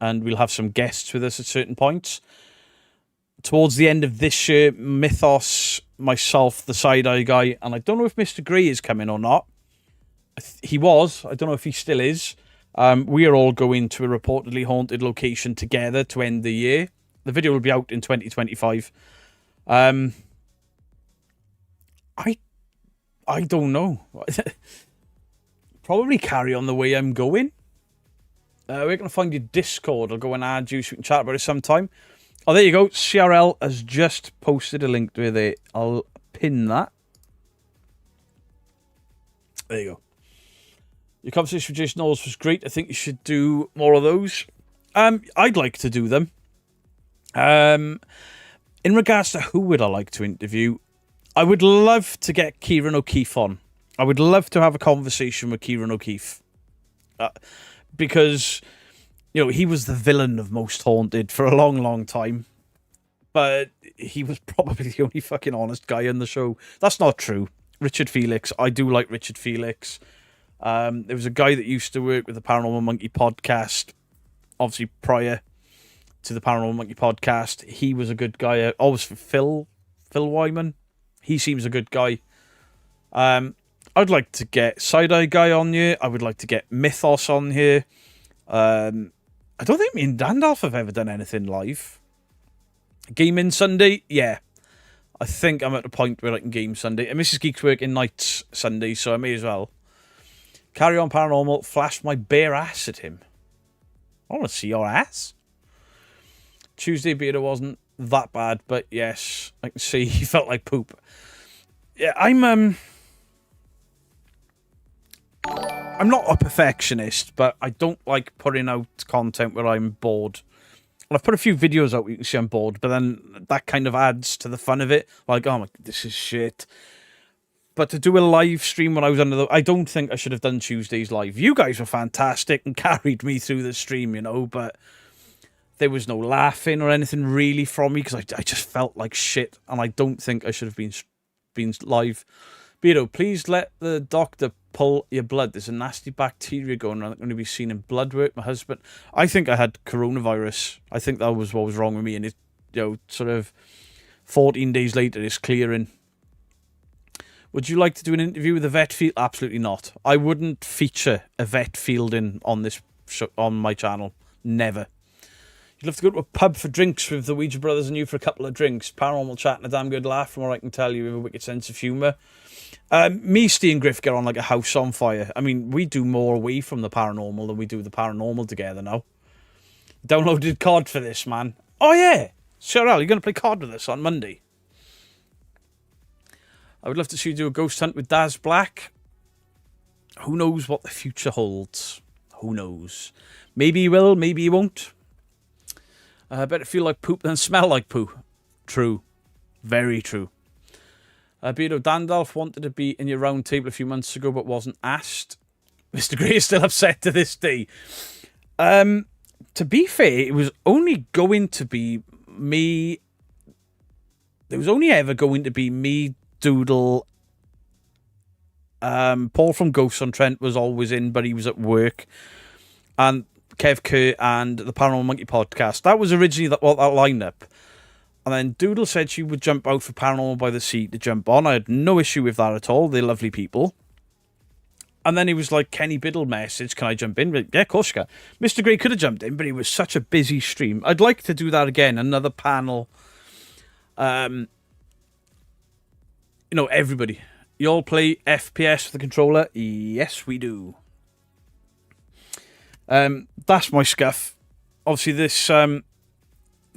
And we'll have some guests with us at certain points. Towards the end of this year, Mythos, myself, the side-eye guy, and I don't know if Mr. Grey is coming or not. He was. I don't know if he still is. We are all going to a reportedly haunted location together to end the year. The video will be out in 2025. I don't know. Probably carry on the way I'm going. We're going to find your Discord. I'll go and add you so we can chat about it sometime. Oh, there you go. CRL has just posted a link to it. I'll pin that. There you go. Your conversation with Jason Knowles was great. I think you should do more of those. I'd like to do them. In regards to who would I like to interview, I would love to get Kieran O'Keefe on. I would love to have a conversation with Kieran O'Keefe. Because, you know, he was the villain of Most Haunted for a long, long time. But he was probably the only fucking honest guy in the show. That's not true. Richard Felix. I do like Richard Felix. There was a guy that used to work with the Paranormal Monkey podcast, obviously prior to the Paranormal Monkey podcast. He was a good guy. Always for Phil Wyman. He seems a good guy. I'd like to get Side-Eye Guy on here. I would like to get Mythos on here. I don't think me and Dandalf have ever done anything live. Gaming Sunday? Yeah. I think I'm at a point where I can game Sunday. And Mrs. Geek's working nights Sunday, so I may as well. Carry on Paranormal. Flash my bare ass at him. I want to see your ass. Tuesday Beardo wasn't that bad, but yes, I can see he felt like poop. Yeah, I'm not a perfectionist, but I don't like putting out content where I'm bored. Well, I've put a few videos out where you can see I'm bored, but then that kind of adds to the fun of it. Like, oh my, this is shit. But to do a live stream when I was I don't think I should have done Tuesdays live. You guys were fantastic and carried me through the stream, you know, but there was no laughing or anything really from me because I just felt like shit, and I don't think I should have been live. Beardo, please let the doctor pull your blood. There's a nasty bacteria going around. I'm going to be seen in blood work. My husband, I think I had coronavirus. I think that was what was wrong with me, and it, you know, sort of 14 days later, it's clearing. Would you like to do an interview with a vet field? Absolutely not. I wouldn't feature a vet fielding on this on my channel. Never. You'd love to go to a pub for drinks with the Ouija brothers and you for a couple of drinks. Paranormal chat and a damn good laugh, from what I can tell you, with a wicked sense of humour. Me, Steve and Griff get on like a house on fire. I mean, we do more away from the paranormal than we do the paranormal together now. Downloaded COD for this, man. Oh, yeah. Cheryl, you're going to play COD with us on Monday. I would love to see you do a ghost hunt with Daz Black. Who knows what the future holds? Who knows? Maybe he will, maybe he won't. Better feel like poop than smell like poo. True. Very true. Beardo, Dandalf wanted to be in your round table a few months ago but wasn't asked. Mr. Grey is still upset to this day. To be fair, it was only going to be me. There was only ever going to be me, Doodle. Paul from Ghosts on Trent was always in, but he was at work. And Kev Kerr and the Paranormal Monkey podcast. That was originally that lineup. And then Doodle said she would jump out for Paranormal by the Sea to jump on. I had no issue with that at all. They're lovely people. And then he was like, Kenny Biddle message, can I jump in? But, yeah, of course you can. Mr. Grey could have jumped in, but it was such a busy stream. I'd like to do that again, another panel. You know, everybody. You all play FPS with the controller? Yes, we do. That's my scuff. Obviously, this the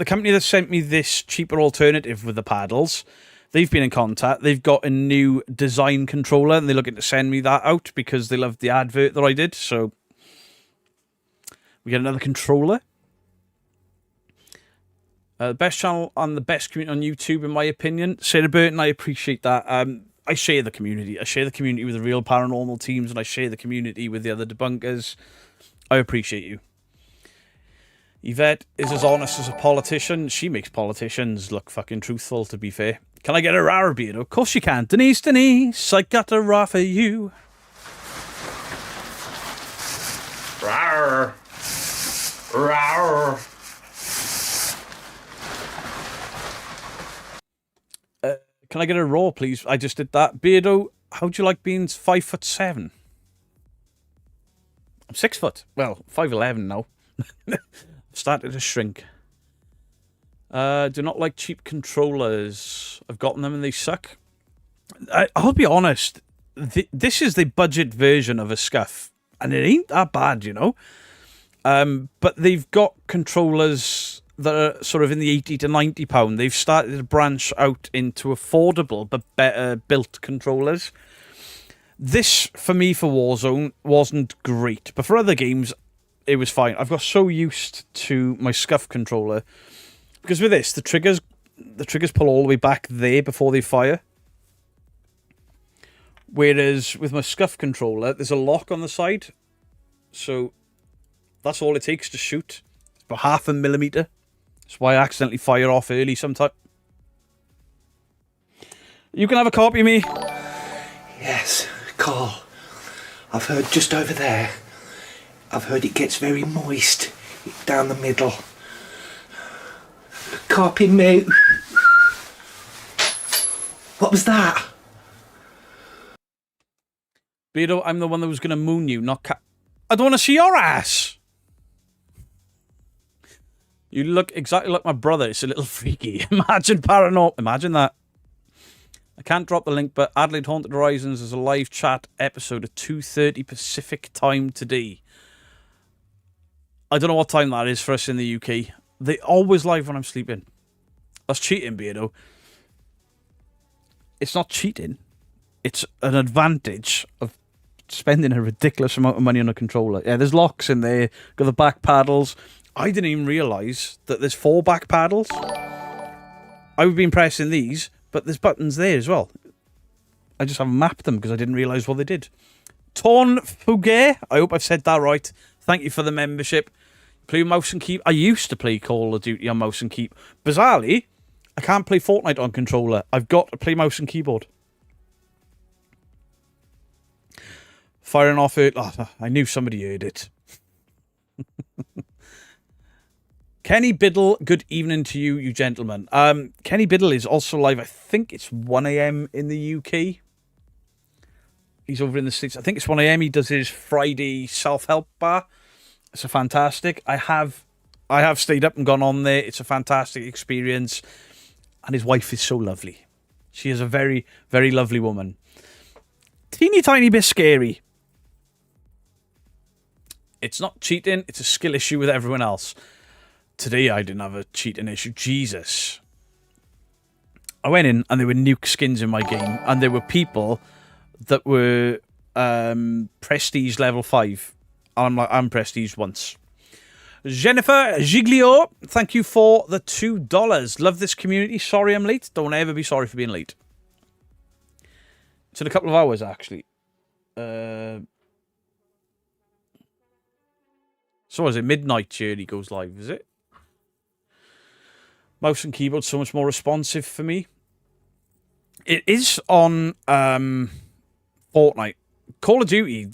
company that sent me this cheaper alternative with the paddles, they've been in contact. They've got a new design controller, and they're looking to send me that out because they loved the advert that I did. So we get another controller. Best channel and the best community on YouTube, in my opinion. Sarah Burton, I appreciate that. I share the community. I share the community with the real paranormal teams, and I share the community with the other debunkers. I appreciate you. Yvette is as honest as a politician. She makes politicians look fucking truthful, to be fair. Can I get a rar beard? Of course you can. Denise, I got a rar for you. Rar. Rar. Can I get a raw, please? I just did that. Beardo, how'd you like being 5'7"? I'm 6 foot. Well, 5'11" now. Started to shrink. Do not like cheap controllers. I've gotten them and they suck. I'll be honest. This is the budget version of a scuff. And it ain't that bad, you know. But they've got controllers that are sort of in the £80 to £90. They've started to branch out into affordable but better built controllers. This, for me, for Warzone, wasn't great. But for other games, it was fine. I've got so used to my scuff controller. Because with this, the triggers pull all the way back there before they fire. Whereas with my scuff controller, there's a lock on the side. So that's all it takes to shoot. It's about 0.5 millimeter. That's why I accidentally fire off early sometimes. You can have a copy of me. Yes, Carl. I've heard just over there. I've heard it gets very moist down the middle. Copy me. What was that? Beardo, I'm the one that was going to moon you, not I don't want to see your ass. You look exactly like my brother. It's a little freaky. Imagine paranormal. Imagine that. I can't drop the link, but Adelaide Haunted Horizons is a live chat episode at 2:30 Pacific time today. I don't know what time that is for us in the UK. They always live when I'm sleeping. That's cheating, Beardo. It's not cheating. It's an advantage of spending a ridiculous amount of money on a controller. Yeah, there's locks in there. Got the back paddles. I didn't even realise that there's 4 back paddles. I've been pressing these, but there's buttons there as well. I just haven't mapped them because I didn't realise what they did. Torn Fouguet, I hope I've said that right. Thank you for the membership. Play mouse and keep. I used to play Call of Duty on mouse and keep. Bizarrely, I can't play Fortnite on controller. I've got to play mouse and keyboard. Firing off it. Oh, I knew somebody heard it. Kenny Biddle, good evening to you, you gentlemen. Kenny Biddle is also live. I think it's 1 a.m. in the UK. He's over in the States. I think it's 1 a.m. He does his Friday self-help bar. It's a fantastic. I have stayed up and gone on there. It's a fantastic experience. And his wife is so lovely. She is a very, very lovely woman. Teeny tiny bit scary. It's not cheating. It's a skill issue with everyone else. Today I didn't have a cheating issue. Jesus. I went in and there were nuke skins in my game. And there were people that were prestige level 5. And I'm like, I'm prestige once. Jennifer Giglio, thank you for the $2. Love this community. Sorry I'm late. Don't ever be sorry for being late. It's in a couple of hours, actually. So is it midnight journey goes live, is it? Mouse and keyboard so much more responsive for me. It is on Fortnite. Call of Duty,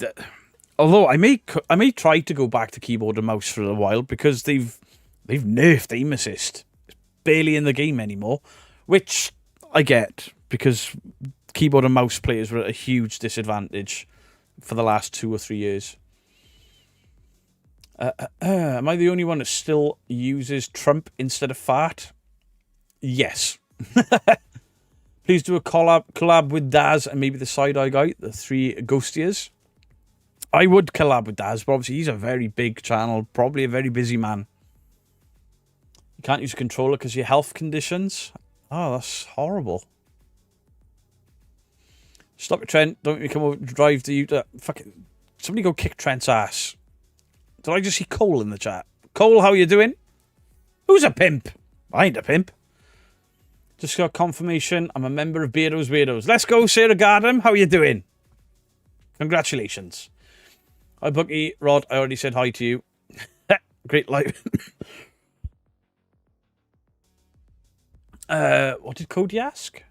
although I may try to go back to keyboard and mouse for a while because they've nerfed aim assist. It's barely in the game anymore, which I get because keyboard and mouse players were at a huge disadvantage for the last 2 or 3 years. Am I the only one that still uses Trump instead of fart? Yes. Please do a collab with Daz and maybe the side-eye guy, the 3 ghostiers. I would collab with Daz, but obviously he's a very big channel, probably a very busy man. You can't use a controller because of your health conditions. Oh, that's horrible. Stop it, Trent. Don't make me come over to drive to you to... Fucking... Somebody go kick Trent's ass. Did I just see Cole in the chat? Cole, how you doing? Who's a pimp? I ain't a pimp. Just got confirmation. I'm a member of Beardo's Weirdos. Let's go, Sarah Gardam. How you doing? Congratulations. Hi, Bucky. Rod, I already said hi to you. Great life. What did Cody ask?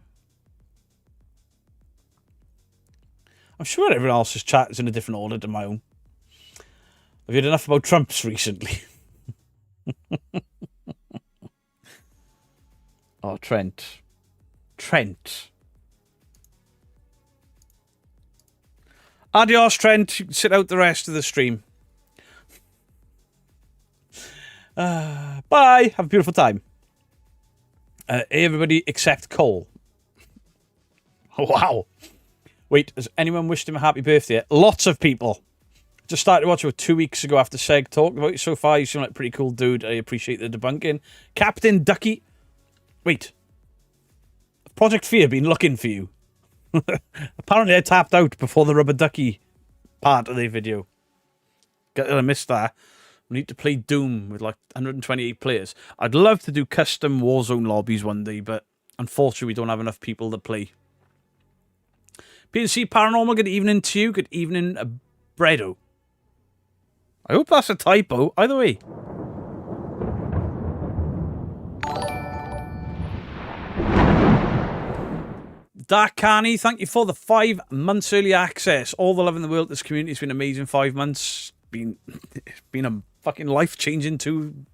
I'm sure everyone else's chat is in a different order to my own. Have you heard enough about Trumps recently? Oh, Trent. Adios, Trent. You can sit out the rest of the stream. Bye. Have a beautiful time. Everybody except Cole. Wow. Wait, has anyone wished him a happy birthday? Lots of people. Just started watching it 2 weeks ago after Seg talked about it so far. You seem like a pretty cool dude. I appreciate the debunking. Captain Ducky. Wait. Project Fear been looking for you. Apparently I tapped out before the rubber ducky part of the video. I missed that. We need to play Doom with like 128 players. I'd love to do custom Warzone lobbies one day, but unfortunately we don't have enough people to play. PNC Paranormal, good evening to you. Good evening, Bredo. I hope that's a typo. Either way. Dark Carney, thank you for the 5 months early access. All the love in the world. This community has been amazing. 5 months. It's been a fucking life-changing two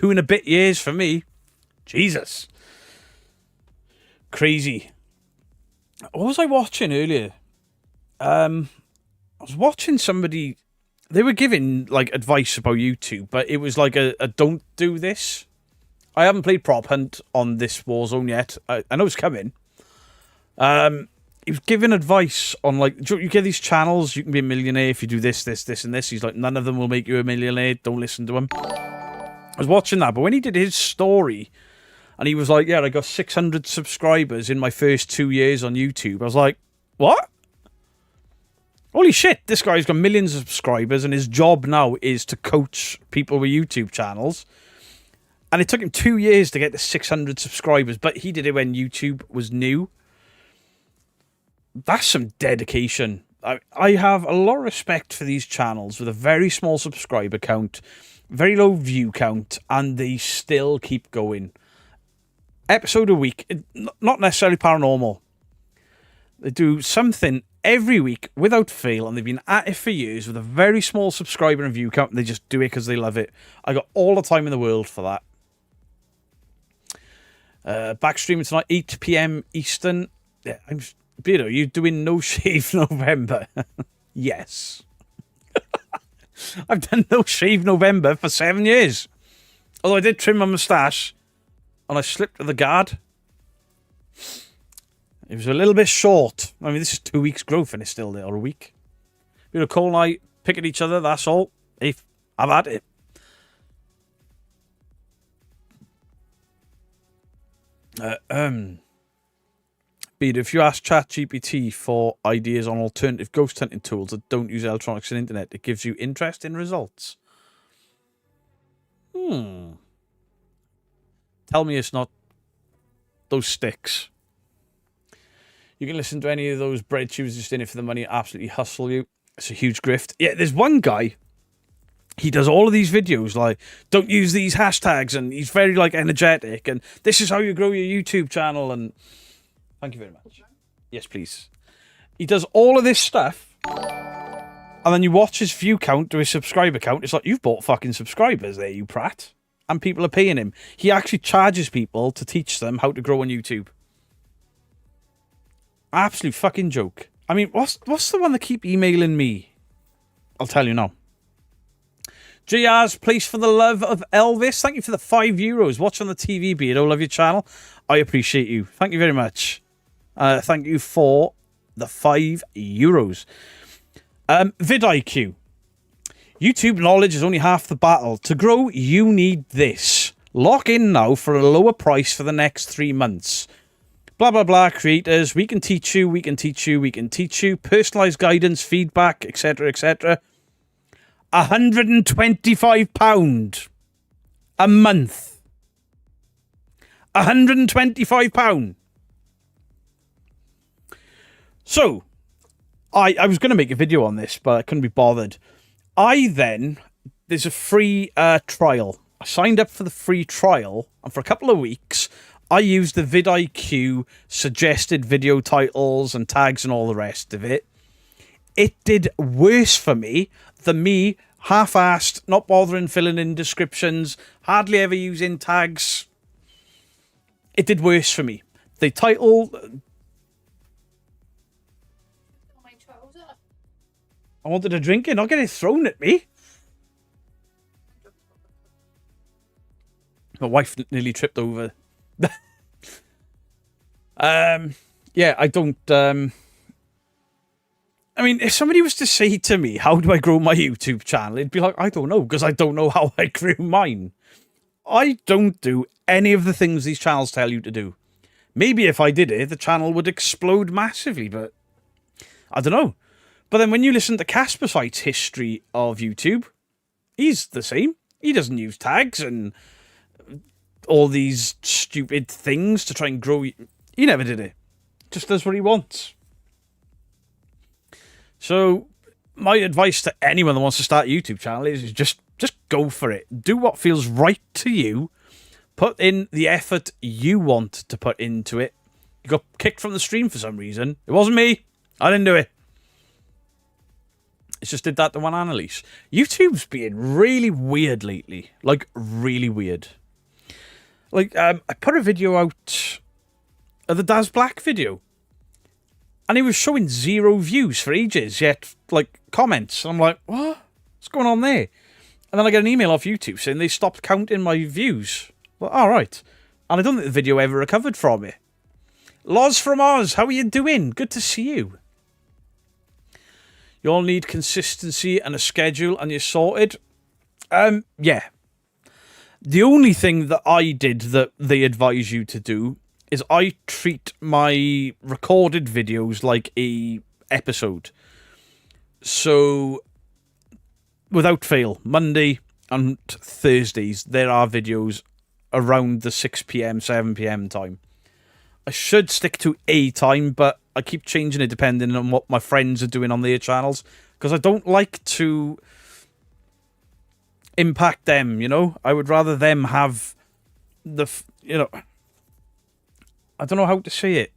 and a bit years for me. Jesus. Crazy. What was I watching earlier? I was watching somebody... They were giving like advice about YouTube, but it was like a don't do this. I haven't played Prop Hunt on this Warzone yet. I know it's coming. He was giving advice on like, you get these channels, you can be a millionaire if you do this, this, this, and this. He's like, none of them will make you a millionaire. Don't listen to him. I was watching that, but when he did his story, and he was like, yeah, I got 600 subscribers in my first 2 years on YouTube. I was like, what? Holy shit, this guy's got millions of subscribers, and his job now is to coach people with YouTube channels. And it took him 2 years to get to 600 subscribers, but he did it when YouTube was new. That's some dedication. I have a lot of respect for these channels with a very small subscriber count, very low view count, and they still keep going. Episode a week, not necessarily paranormal. They do something every week without fail, and they've been at it for years with a very small subscriber and view count, and they just do it because they love it. I got all the time in the world for that. Back streaming tonight, 8 p.m. Eastern. Yeah, Beardo, you doing No Shave November? Yes. I've done No Shave November for 7 years. Although I did trim my moustache, and I slipped with the guard. It was a little bit short. I mean, this is 2 weeks growth and it's still there, or a week. Beardo, Cole and I pick at each other, that's all. I've had it. Beardo, if you ask ChatGPT for ideas on alternative ghost hunting tools that don't use electronics and internet, it gives you interesting results. Tell me it's not those sticks. You can listen to any of those bread tubes just in it for the money, absolutely hustle you. It's a huge grift. Yeah, there's one guy, he does all of these videos like, don't use these hashtags, and he's very like energetic, and this is how you grow your YouTube channel, and thank you very much. Yes, please. He does all of this stuff, and then you watch his view count to his subscriber count. It's like, you've bought fucking subscribers there, you prat. And people are paying him. He actually charges people to teach them how to grow on YouTube. Absolute fucking joke. I mean, what's the one that keep emailing me? I'll tell you now. JR's Place for the Love of Elvis. Thank you for the €5. Watch on the TV, Beardo. Love your channel. I appreciate you. Thank you very much. Thank you for the €5. VidIQ. YouTube knowledge is only half the battle. To grow, you need this. Lock in now for a lower price for the next 3 months. Blah, blah, blah. Creators, we can teach you, we can teach you, we can teach you. Personalised guidance, feedback, etc., etc. £125 a month. £125. So, I was going to make a video on this, but I couldn't be bothered. There's a free trial. I signed up for the free trial, and for a couple of weeks, I used the vidIQ suggested video titles and tags and all the rest of it. It did worse for me than me half-assed, not bothering filling in descriptions, hardly ever using tags. It did worse for me. The title... I wanted a drink in, I'll get it thrown at me. My wife nearly tripped over. Yeah, I don't... I mean, if somebody was to say to me, how do I grow my YouTube channel? It'd be like, I don't know, because I don't know how I grew mine. I don't do any of the things these channels tell you to do. Maybe if I did it, the channel would explode massively, but I don't know. But then when you listen to Caspersight's history of YouTube, he's the same. He doesn't use tags and all these stupid things to try and grow. He never did it. Just does what he wants. So my advice to anyone that wants to start a YouTube channel is just go for it. Do what feels right to you. Put in the effort you want to put into it. You got kicked from the stream for some reason. It wasn't me. I didn't do it. It just did that to one Annalise. YouTube's being really weird lately. Like, really weird. Like, I put a video out of the Daz Black video. And he was showing 0 views for ages, yet, like, comments. I'm like, what? What's going on there? And then I get an email off YouTube saying they stopped counting my views. Well, all right. And I don't think the video ever recovered from it. Loz from Oz, how are you doing? Good to see you. You all need consistency and a schedule, and you're sorted. Yeah. The only thing that I did that they advise you to do is I treat my recorded videos like a episode. So, without fail, Monday and Thursdays, there are videos around the 6 p.m, 7 p.m. time. I should stick to a time, but I keep changing it depending on what my friends are doing on their channels, because I don't like to impact them, you know? I would rather them have the, you know... I don't know how to say it.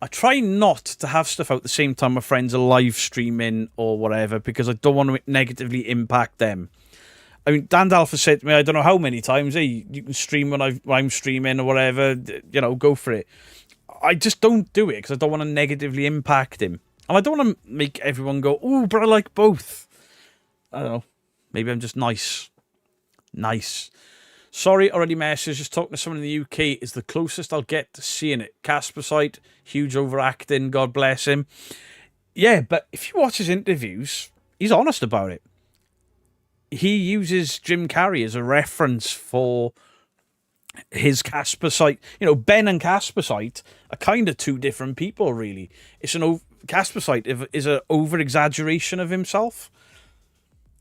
I try not to have stuff out the same time my friends are live streaming or whatever, because I don't want to negatively impact them. I mean, Dan Dalfa said to me, I don't know how many times, hey, you can stream when I'm streaming or whatever, you know, go for it. I just don't do it because I don't want to negatively impact him. And I don't want to make everyone go, oh, but I like both. I don't know. Maybe I'm just nice. Nice. Sorry, already messaged. Just talking to someone in the UK is the closest I'll get to seeing it. Caspersight, huge overacting, God bless him. Yeah, but if you watch his interviews, he's honest about it. He uses Jim Carrey as a reference for his Caspersight. You know, Ben and Caspersight are kind of two different people, really. It's Caspersight is an over-exaggeration of himself.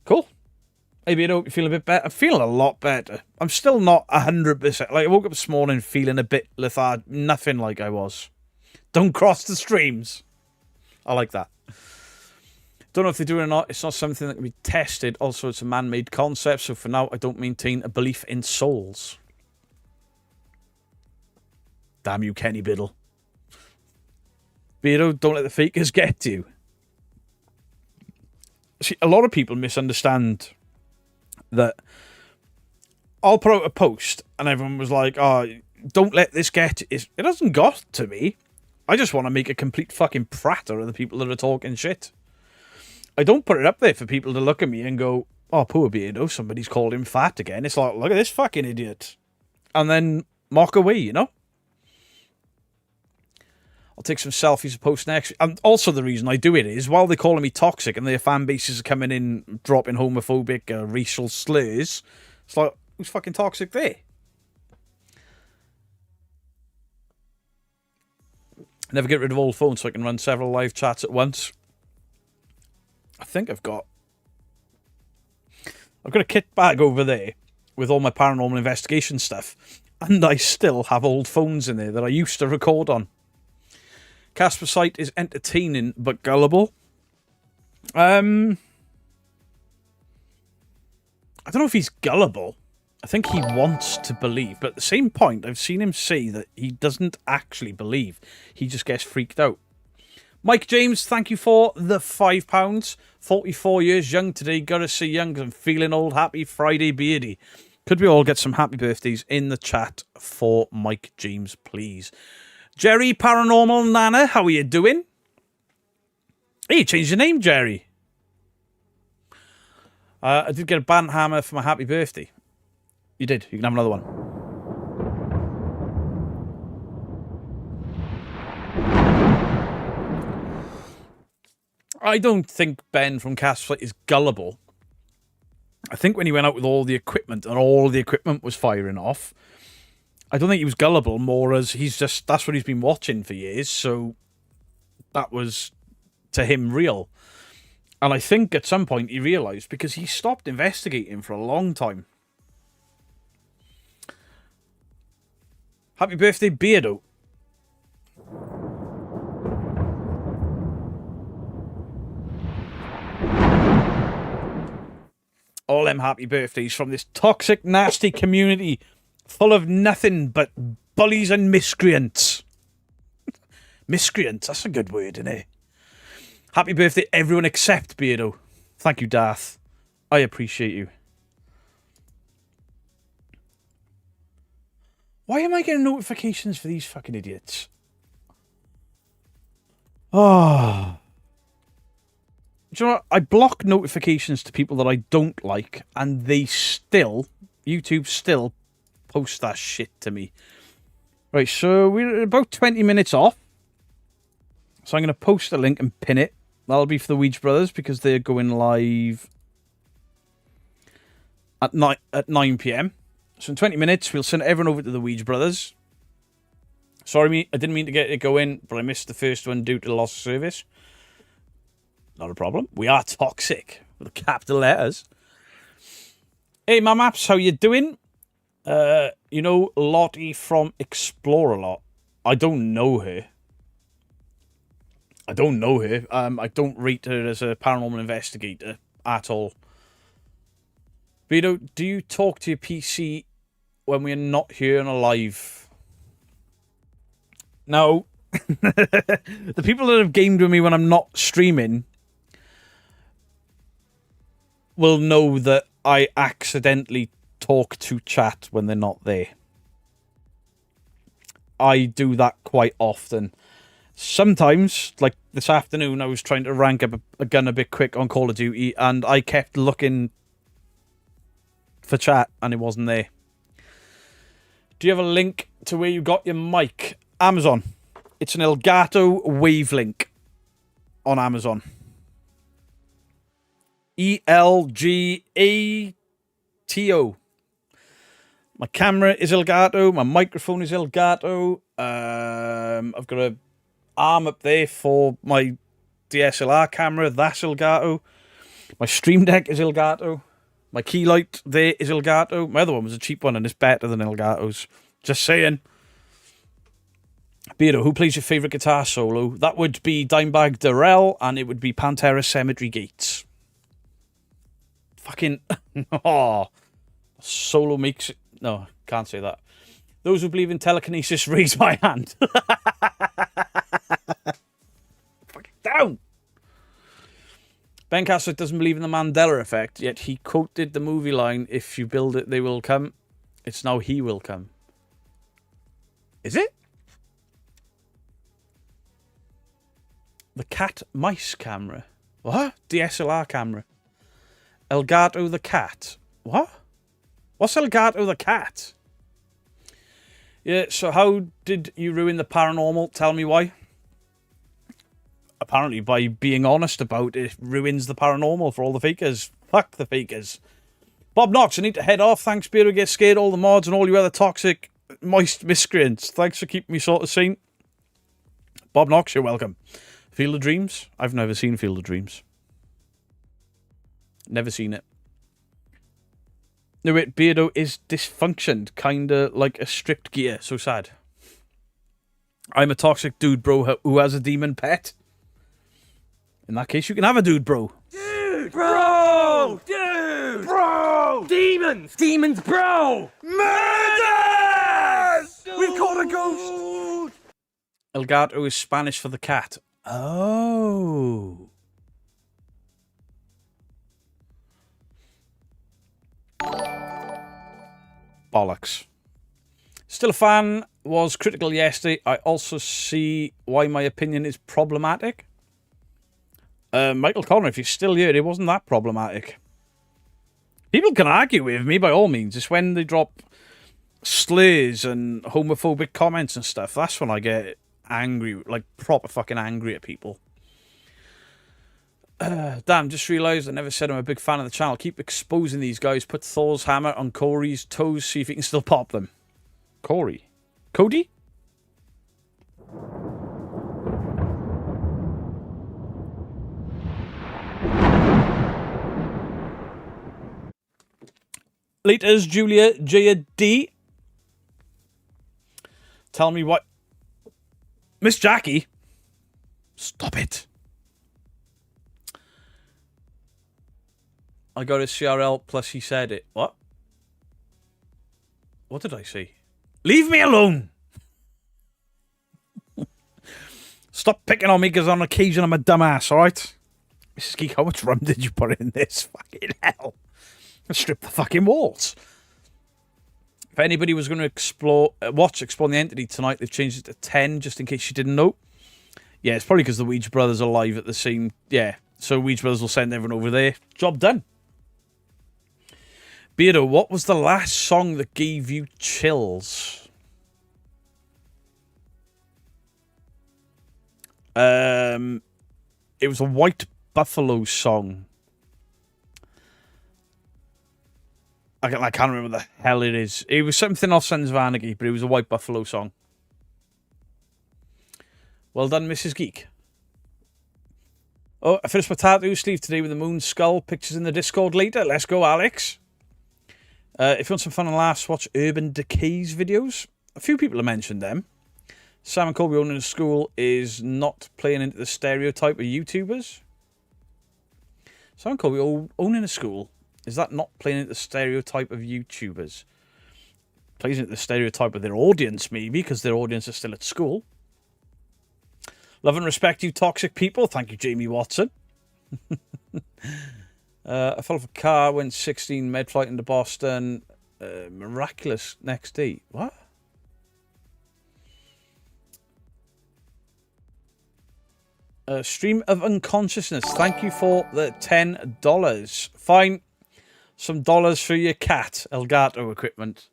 Cool. Maybe I don't feel a bit better. I'm feeling a lot better. I'm still not 100%. Like, I woke up this morning feeling a bit lethargic. Nothing like I was. Don't cross the streams. I like that. Don't know if they do it or not. It's not something that can be tested. Also, it's a man-made concept, so for now, I don't maintain a belief in souls. Damn you, Kenny Biddle. Beardo, don't let the fakers get you. See, a lot of people misunderstand that I'll put out a post and everyone was like, oh, don't let this get... It hasn't got to me. I just want to make a complete fucking pratter of the people that are talking shit. I don't put it up there for people to look at me and go, oh, poor Beardo, somebody's called him fat again. It's like, look at this fucking idiot. And then mock away, you know? I'll take some selfies and post next. And also the reason I do it is, while they're calling me toxic and their fan bases are coming in, dropping homophobic, racial slurs, it's like, who's fucking toxic there? Never get rid of old phones so I can run several live chats at once. I think I've got a kit bag over there with all my paranormal investigation stuff, and I still have old phones in there that I used to record on. Casper Sight is entertaining but gullible. I don't know if he's gullible. I think he wants to believe, but at the same point, I've seen him say that he doesn't actually believe. He just gets freaked out. Mike James, thank you for the £5. 44 years young today. Gotta say young because I'm feeling old. Happy Friday, Beardy. Could we all get some happy birthdays in the chat for Mike James, please? Jerry Paranormal Nana, how are you doing? Hey, you changed your name, Jerry. I did get a band hammer for my happy birthday. You did. You can have another one. I don't think Ben from Castflight is gullible. I think when he went out with all the equipment and all the equipment was firing off, I don't think he was gullible, more as that's what he's been watching for years, so that was, to him, real. And I think at some point he realised, because he stopped investigating for a long time. Happy birthday, Beardo. All them happy birthdays from this toxic, nasty community full of nothing but bullies and miscreants. Miscreants, that's a good word, isn't it? Happy birthday, everyone except Beardo. Thank you, Darth. I appreciate you. Why am I getting notifications for these fucking idiots? Oh. Do you know what? I block notifications to people that I don't like, and YouTube still post that shit to me. Right, so we're about 20 minutes off. So I'm going to post a link and pin it. That'll be for the Ouija Brothers, because they're going live at 9 p.m. So in 20 minutes, we'll send everyone over to the Ouija Brothers. Sorry, I didn't mean to get it going, but I missed the first one due to the loss of service. Not a problem. We are toxic with the capital letters. Hey, my maps, how you doing? You know Lottie from Explore a Lot. I don't know her. I don't rate her as a paranormal investigator at all. Vito, do you talk to your PC when we're not here and alive? No. The people that have gamed with me when I'm not streaming will know that I accidentally talk to chat when they're not there. I do that quite often. Sometimes, like this afternoon, I was trying to rank up a gun a bit quick on Call of Duty, and I kept looking for chat, and it wasn't there. Do you have a link to where you got your mic? Amazon. It's an Elgato Wavelink on Amazon. ELGATO. My camera is Elgato. My microphone is Elgato. I've got a arm up there for my DSLR camera. That's Elgato. My Stream Deck is Elgato. My key light there is Elgato. My other one was a cheap one and it's better than Elgato's. Just saying. Beardo, who plays your favourite guitar solo? That would be Dimebag Darrell, and it would be Pantera Cemetery Gates. Fucking... oh, solo makes it... No, can't say that. Those who believe in telekinesis, raise my hand. Fucking down! Ben Castle doesn't believe in the Mandela effect, yet he quoted the movie line, if you build it, they will come. It's now he will come. Is it? The cat mice camera. What? DSLR camera. Elgato the cat. What? What's Elgato the cat? Yeah, so how did you ruin the paranormal? Tell me why. Apparently by being honest about it ruins the paranormal for all the fakers. Fuck the fakers. Bob Knox, I need to head off. Thanks, Beer, Get Scared, all the mods and all you other toxic, moist miscreants. Thanks for keeping me sort of sane. Bob Knox, you're welcome. Field of Dreams? I've never seen Field of Dreams. Never seen it. No, wait, Beardo is dysfunctioned, kinda like a stripped gear. So sad. I'm a toxic dude, bro, who has a demon pet. In that case, you can have a dude, bro. Dude! Bro! Dude! Bro! Demons! Demons, bro! Murders! We've caught a ghost! Elgato is Spanish for the cat. Oh. Bollocks. Still a fan. Was critical yesterday. I also see why my opinion is problematic. Michael Connor, if you're still here, it wasn't that problematic. People can argue with me by all means. It's when they drop slurs and homophobic comments and stuff. That's when I get angry, like proper fucking angry at people. Damn, just realised I never said I'm a big fan of the channel. Keep exposing these guys. Put Thor's hammer on Corey's toes. See if he can still pop them. Corey? Cody? Laters, Julia J.D. Tell me what... Miss Jackie? Stop it. I got his CRL plus he said it. What? What did I say? Leave me alone! Stop picking on me because on occasion I'm a dumbass, alright? Mrs. Geek, how much rum did you put in this? Fucking hell. Strip the fucking walls. If anybody was going to explore the Entity tonight, they've changed it to 10 just in case you didn't know. Yeah, it's probably because the Ouija brothers are live at the same... Yeah, so Ouija brothers will send everyone over there. Job done. Beardo, what was the last song that gave you chills? It was a White Buffalo song. I can't remember what the hell it is. It was something off Sons of Anarchy, but it was a White Buffalo song. Well done, Mrs. Geek. Oh, I finished my tattoo sleeve today with the moon skull. Pictures in the Discord later. Let's go, Alex. If you want some fun and laughs, watch Urban Decay's videos. A few people have mentioned them. Sam and Colby owning a school is not playing into the stereotype of YouTubers. Sam and Colby owning a school. Is that not playing into the stereotype of YouTubers? Plays into the stereotype of their audience, maybe, because their audience is still at school. Love and respect you toxic people. Thank you, Jamie Watson. I fell off a car, went 16 med flight into Boston. Miraculous next day. What? Stream of Unconsciousness. Thank you for the $10. Fine. Some dollars for your cat, Elgato equipment.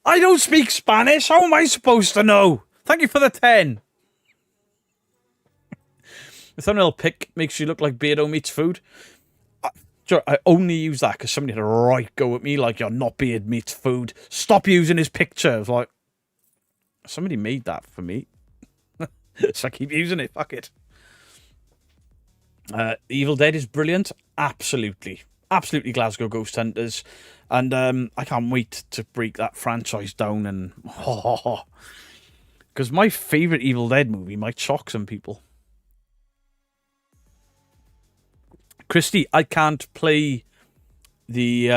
I don't speak Spanish. How am I supposed to know? Thank you for the 10. The thumbnail pic makes you look like Beardo meets food. I only use that because somebody had a right go at me like you're not Beard meets food. Stop using his picture. I was like, somebody made that for me. So I keep using it. Fuck it. Evil Dead is brilliant. Absolutely. Absolutely Glasgow Ghost Hunters. And I can't wait to break that franchise down. And because my favourite Evil Dead movie might shock some people. Christy, I can't play the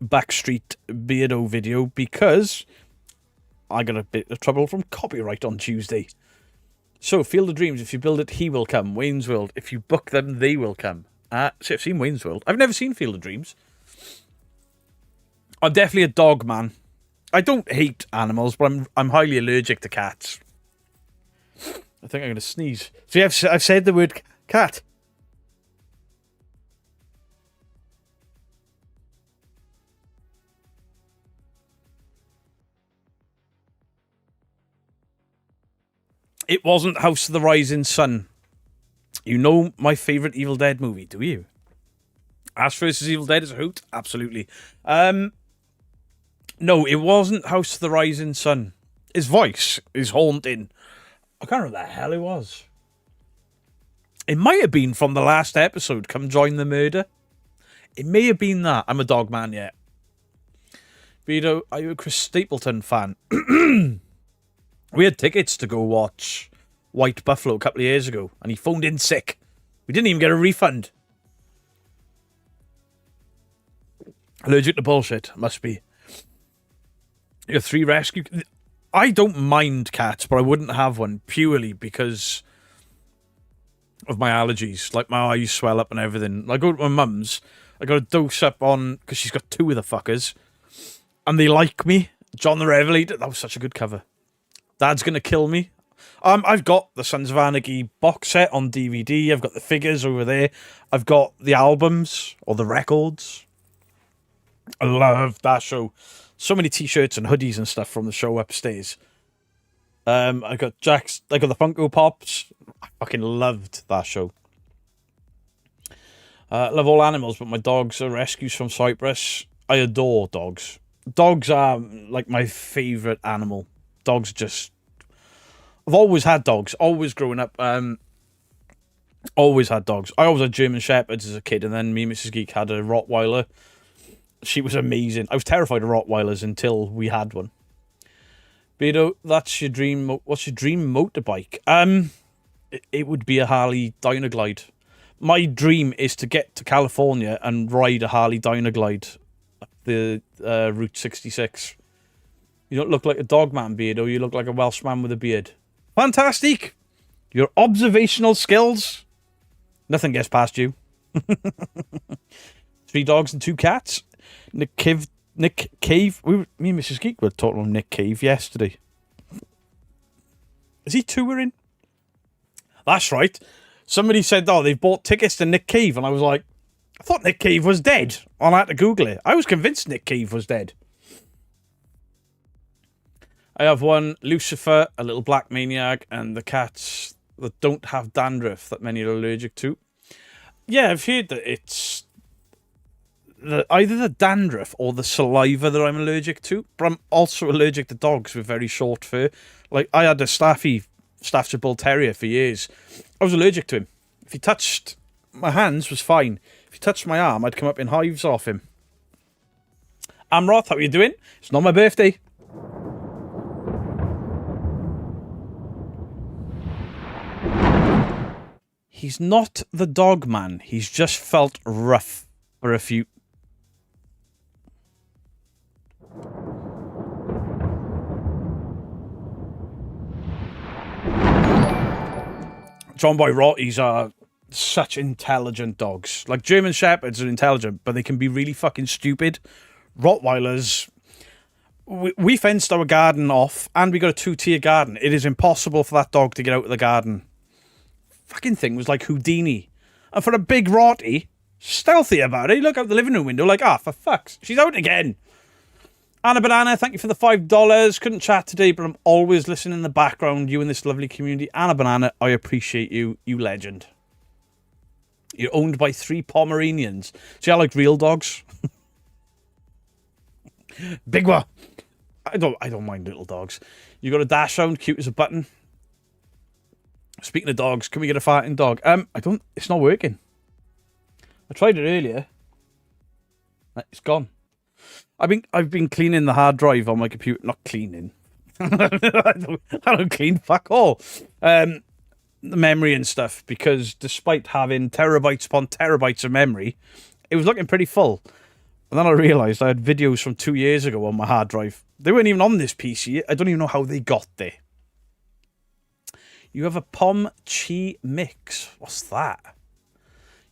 Backstreet Beardo video because I got a bit of trouble from copyright on Tuesday. So, Field of Dreams, if you build it, he will come. Wayne's World, if you book them, they will come. See, I've seen Wayne's World. I've never seen Field of Dreams. I'm definitely a dog man. I don't hate animals, but I'm highly allergic to cats. I think I'm going to sneeze. See, I've said the word cat. It wasn't House of the Rising Sun. You know my favourite Evil Dead movie, do you? Ash vs. Evil Dead is a hoot? Absolutely. No, it wasn't House of the Rising Sun. His voice is haunting. I can't remember what the hell it was. It might have been from the last episode, Come Join the Murder. It may have been that. I'm a dog man yet. But you know, are you a Chris Stapleton fan? We had tickets to go watch White Buffalo a couple of years ago, and he phoned in sick. We didn't even get a refund. Allergic to bullshit, must be. Your 3 rescue... I don't mind cats, but I wouldn't have one purely because of my allergies. Like, my eyes swell up and everything. I go to my mum's, I got a dose up on... because she's got 2 of the fuckers. And they like me. John the Revelator. That was such a good cover. Dad's gonna kill me. I've got the Sons of Anarchy box set on DVD. I've got the figures over there. I've got the albums or the records. I love that show. So many t-shirts and hoodies and stuff from the show upstairs. I got the Funko Pops. I fucking loved that show. Love all animals, but my dogs are rescues from Cyprus. I adore dogs. Dogs are like my favourite animal. Dogs just... I've always had dogs. Always growing up. Always had dogs. I always had German Shepherds as a kid, and then me and Mrs. Geek had a Rottweiler. She was amazing. I was terrified of Rottweilers until we had one. But you know, that's your dream. What's your dream motorbike? It would be a Harley Dynaglide. My dream is to get to California and ride a Harley Dynaglide up the Route 66. You don't look like a dog man, Beardo. You look like a Welsh man with a beard. Fantastic! Your observational skills. Nothing gets past you. 3 dogs and 2 cats. Nick Cave. Me and Mrs. Geek were talking about Nick Cave yesterday. Is he touring? That's right. Somebody said, oh, they've bought tickets to Nick Cave. And I was like, I thought Nick Cave was dead. I had to Google it. I was convinced Nick Cave was dead. I have one, Lucifer, a little black maniac, and the cats that don't have dandruff that many are allergic to. Yeah, I've heard that it's either the dandruff or the saliva that I'm allergic to, but I'm also allergic to dogs with very short fur. Like, I had a Staffordshire Bull Terrier for years. I was allergic to him. If he touched my hands, was fine. If he touched my arm, I'd come up in hives off him. Amroth, how are you doing? It's not my birthday. He's not the dog man. He's just felt rough for a few... John Boy Rotties are such intelligent dogs. Like, German Shepherds are intelligent, but they can be really fucking stupid. Rottweilers... We fenced our garden off, and we got a 2-tier garden. It is impossible for that dog to get out of the garden. Fucking thing was like Houdini. And for a big Rottie, stealthy about it. You look out the living room window like, for fuck's... She's out again. Anna Banana, thank you for the $5. Couldn't chat today, but I'm always listening in the background. You and this lovely community. Anna Banana, I appreciate you. You legend. You're owned by 3 Pomeranians. See, I like real dogs. Big one. I don't mind little dogs. You got a dash hound, cute as a button. Speaking of dogs, can we get a farting dog? It's not working. I tried it earlier. It's gone. I've been cleaning the hard drive on my computer. Not cleaning. I don't clean fuck all. The memory and stuff, because despite having terabytes upon terabytes of memory, it was looking pretty full. And then I realised I had videos from 2 years ago on my hard drive. They weren't even on this PC. I don't even know how they got there. You have a Pom Chi mix. What's that?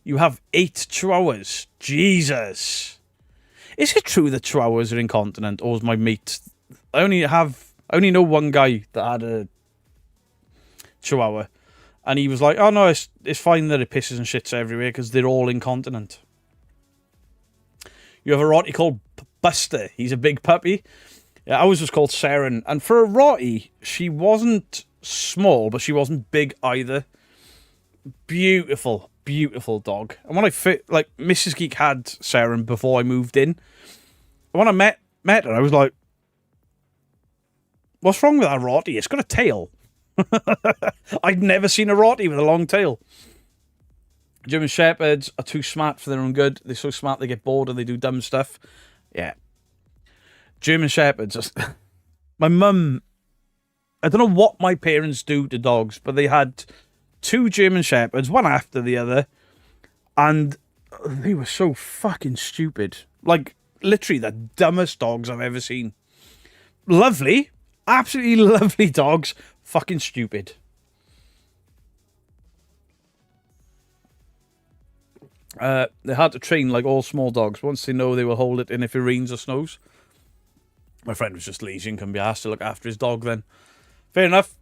You have 8 chihuahuas. Jesus. Is it true that chihuahuas are incontinent, or is my mate... I only know one guy that had a Chihuahua. And he was like, oh no, it's fine that it pisses and shits everywhere because they're all incontinent. You have a Rottie called Buster. He's a big puppy. Yeah, ours was called Saren. And for a Rottie, she wasn't small, but she wasn't big either. Beautiful, beautiful dog. And when Mrs. Geek had Saren before I moved in. When I met her, I was like, what's wrong with that Rottie? It's got a tail. I'd never seen a Rottie with a long tail. German Shepherds are too smart for their own good. They're so smart they get bored and they do dumb stuff. Yeah. German Shepherds. My mum, I don't know what my parents do to dogs, but they had 2 German Shepherds, one after the other, and they were so fucking stupid. Like, literally the dumbest dogs I've ever seen. Lovely. Absolutely lovely dogs. Fucking stupid. They're hard to train like all small dogs. Once they know, they will hold it in if it rains or snows. My friend was just lazy and couldn't be asked to look after his dog then. Fair enough.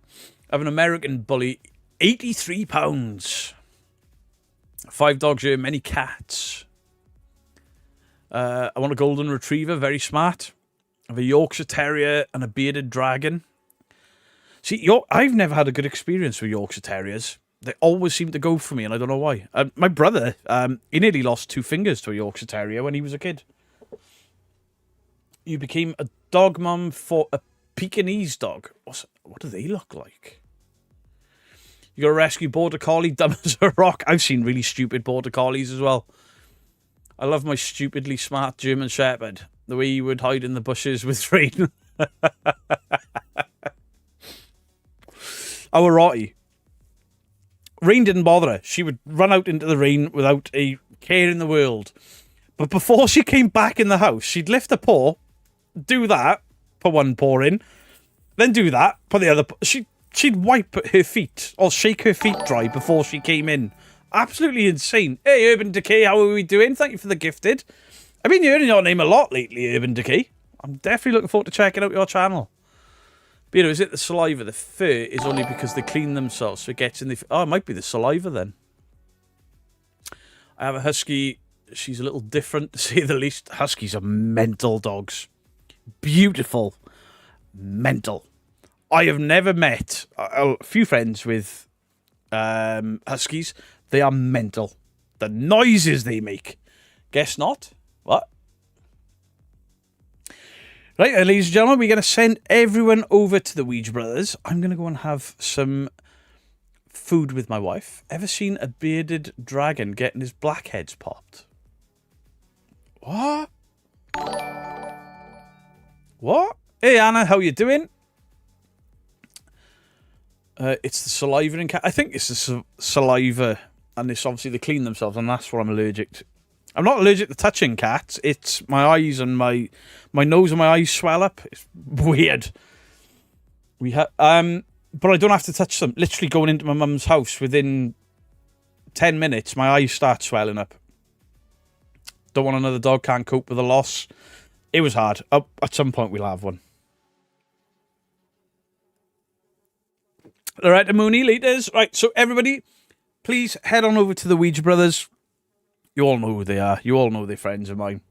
I have an American bully, 83 pounds. 5 dogs here, many cats. I want a golden retriever, very smart. I have a Yorkshire Terrier and a bearded dragon. See, I've never had a good experience with Yorkshire Terriers. They always seem to go for me, and I don't know why. My brother, he nearly lost 2 fingers to a Yorkshire Terrier when he was a kid. You became a dog mum for a Pekingese dog. What do they look like? You got a rescue border collie, dumb as a rock. I've seen really stupid border collies as well. I love my stupidly smart German Shepherd. The way he would hide in the bushes with rain. Our Rottie. Rain didn't bother her. She would run out into the rain without a care in the world. But before she came back in the house, she'd lift a paw, do that, put one paw in, then do that, put the other paw. She'd wipe her feet or shake her feet dry before she came in. Absolutely insane. Hey, Urban Decay, how are we doing? Thank you for the gifted. I've been hearing your name a lot lately, Urban Decay. I'm definitely looking forward to checking out your channel. But, is it the saliva? The fur is only because they clean themselves, so it gets in the... Oh, it might be the saliva then. I have a husky. She's a little different, to say the least. Huskies are mental dogs. Beautiful. Mental. I have never met a few friends with huskies. They are mental. The noises they make. Guess not. What? Right, ladies and gentlemen, we're going to send everyone over to the Ouija Brothers. I'm going to go and have some food with my wife. Ever seen a bearded dragon getting his blackheads popped? What? What? Hey, Anna, how you doing? It's the saliva in cat. I think it's the saliva, and it's obviously they clean themselves, and that's what I'm allergic to. I'm not allergic to touching cats. It's my eyes and my nose and my eyes swell up. It's weird. But I don't have to touch them. Literally going into my mum's house within 10 minutes, my eyes start swelling up. Don't want another dog. Can't cope with the loss. It was hard. At some point, we'll have one. All right, the Mooney leaders. Right, so everybody, please head on over to the Ouija Brothers. You all know who they are. You all know they're friends of mine.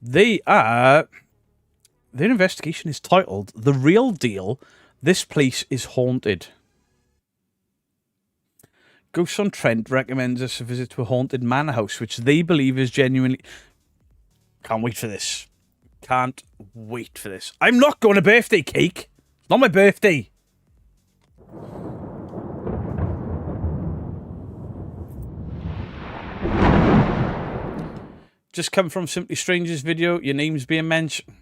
Their investigation is titled The Real Deal. This place is haunted. Ghosts on Trent recommends us a visit to a haunted manor house, which they believe is genuinely... Can't wait for this. Can't wait for this. I'm not going to birthday cake. It's not my birthday. Just come from Simply Strangers video. Your name's being mentioned.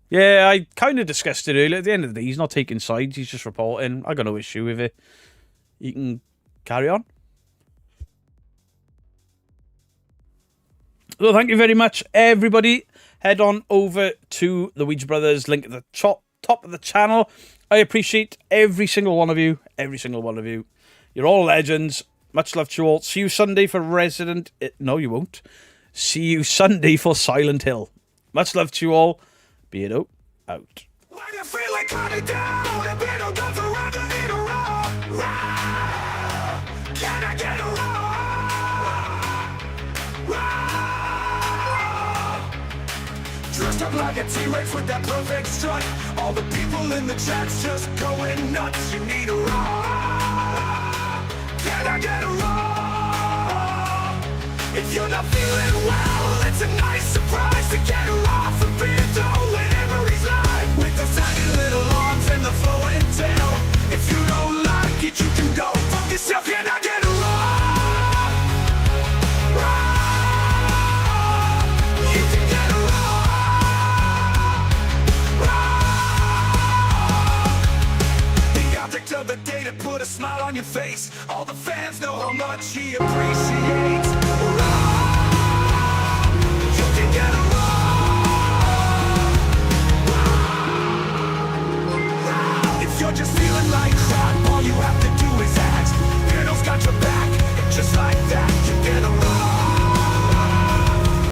Yeah, I kind of discussed it earlier. At the end of the day, he's not taking sides. He's just reporting. I got no issue with it. You can carry on. So thank you very much, everybody. Head on over to the Ouija Brothers. Link at the top of the channel. I appreciate every single one of you. Every single one of you. You're all legends. Much love to you all. See you Sunday for Resident... No, you won't. See you Sunday for Silent Hill. Much love to you all. Beardo out. When you feel like counting down, the beat will go around and lead around. Can I get a raw? Dressed up like a T-Rex with that perfect strut. All the people in the chat's just going nuts. You need a raw. Can I get a raw? If you're not feeling well, it's a nice surprise to get a raw for being told when memories lie. With those tiny little arms and the flowing tail. If you don't like it, you can go fuck yourself. Can I get a raw? You can get a the object of the day to put a smile on your face. All the fans know how much he appreciates. You can get a if you're just feeling like crap, all you have to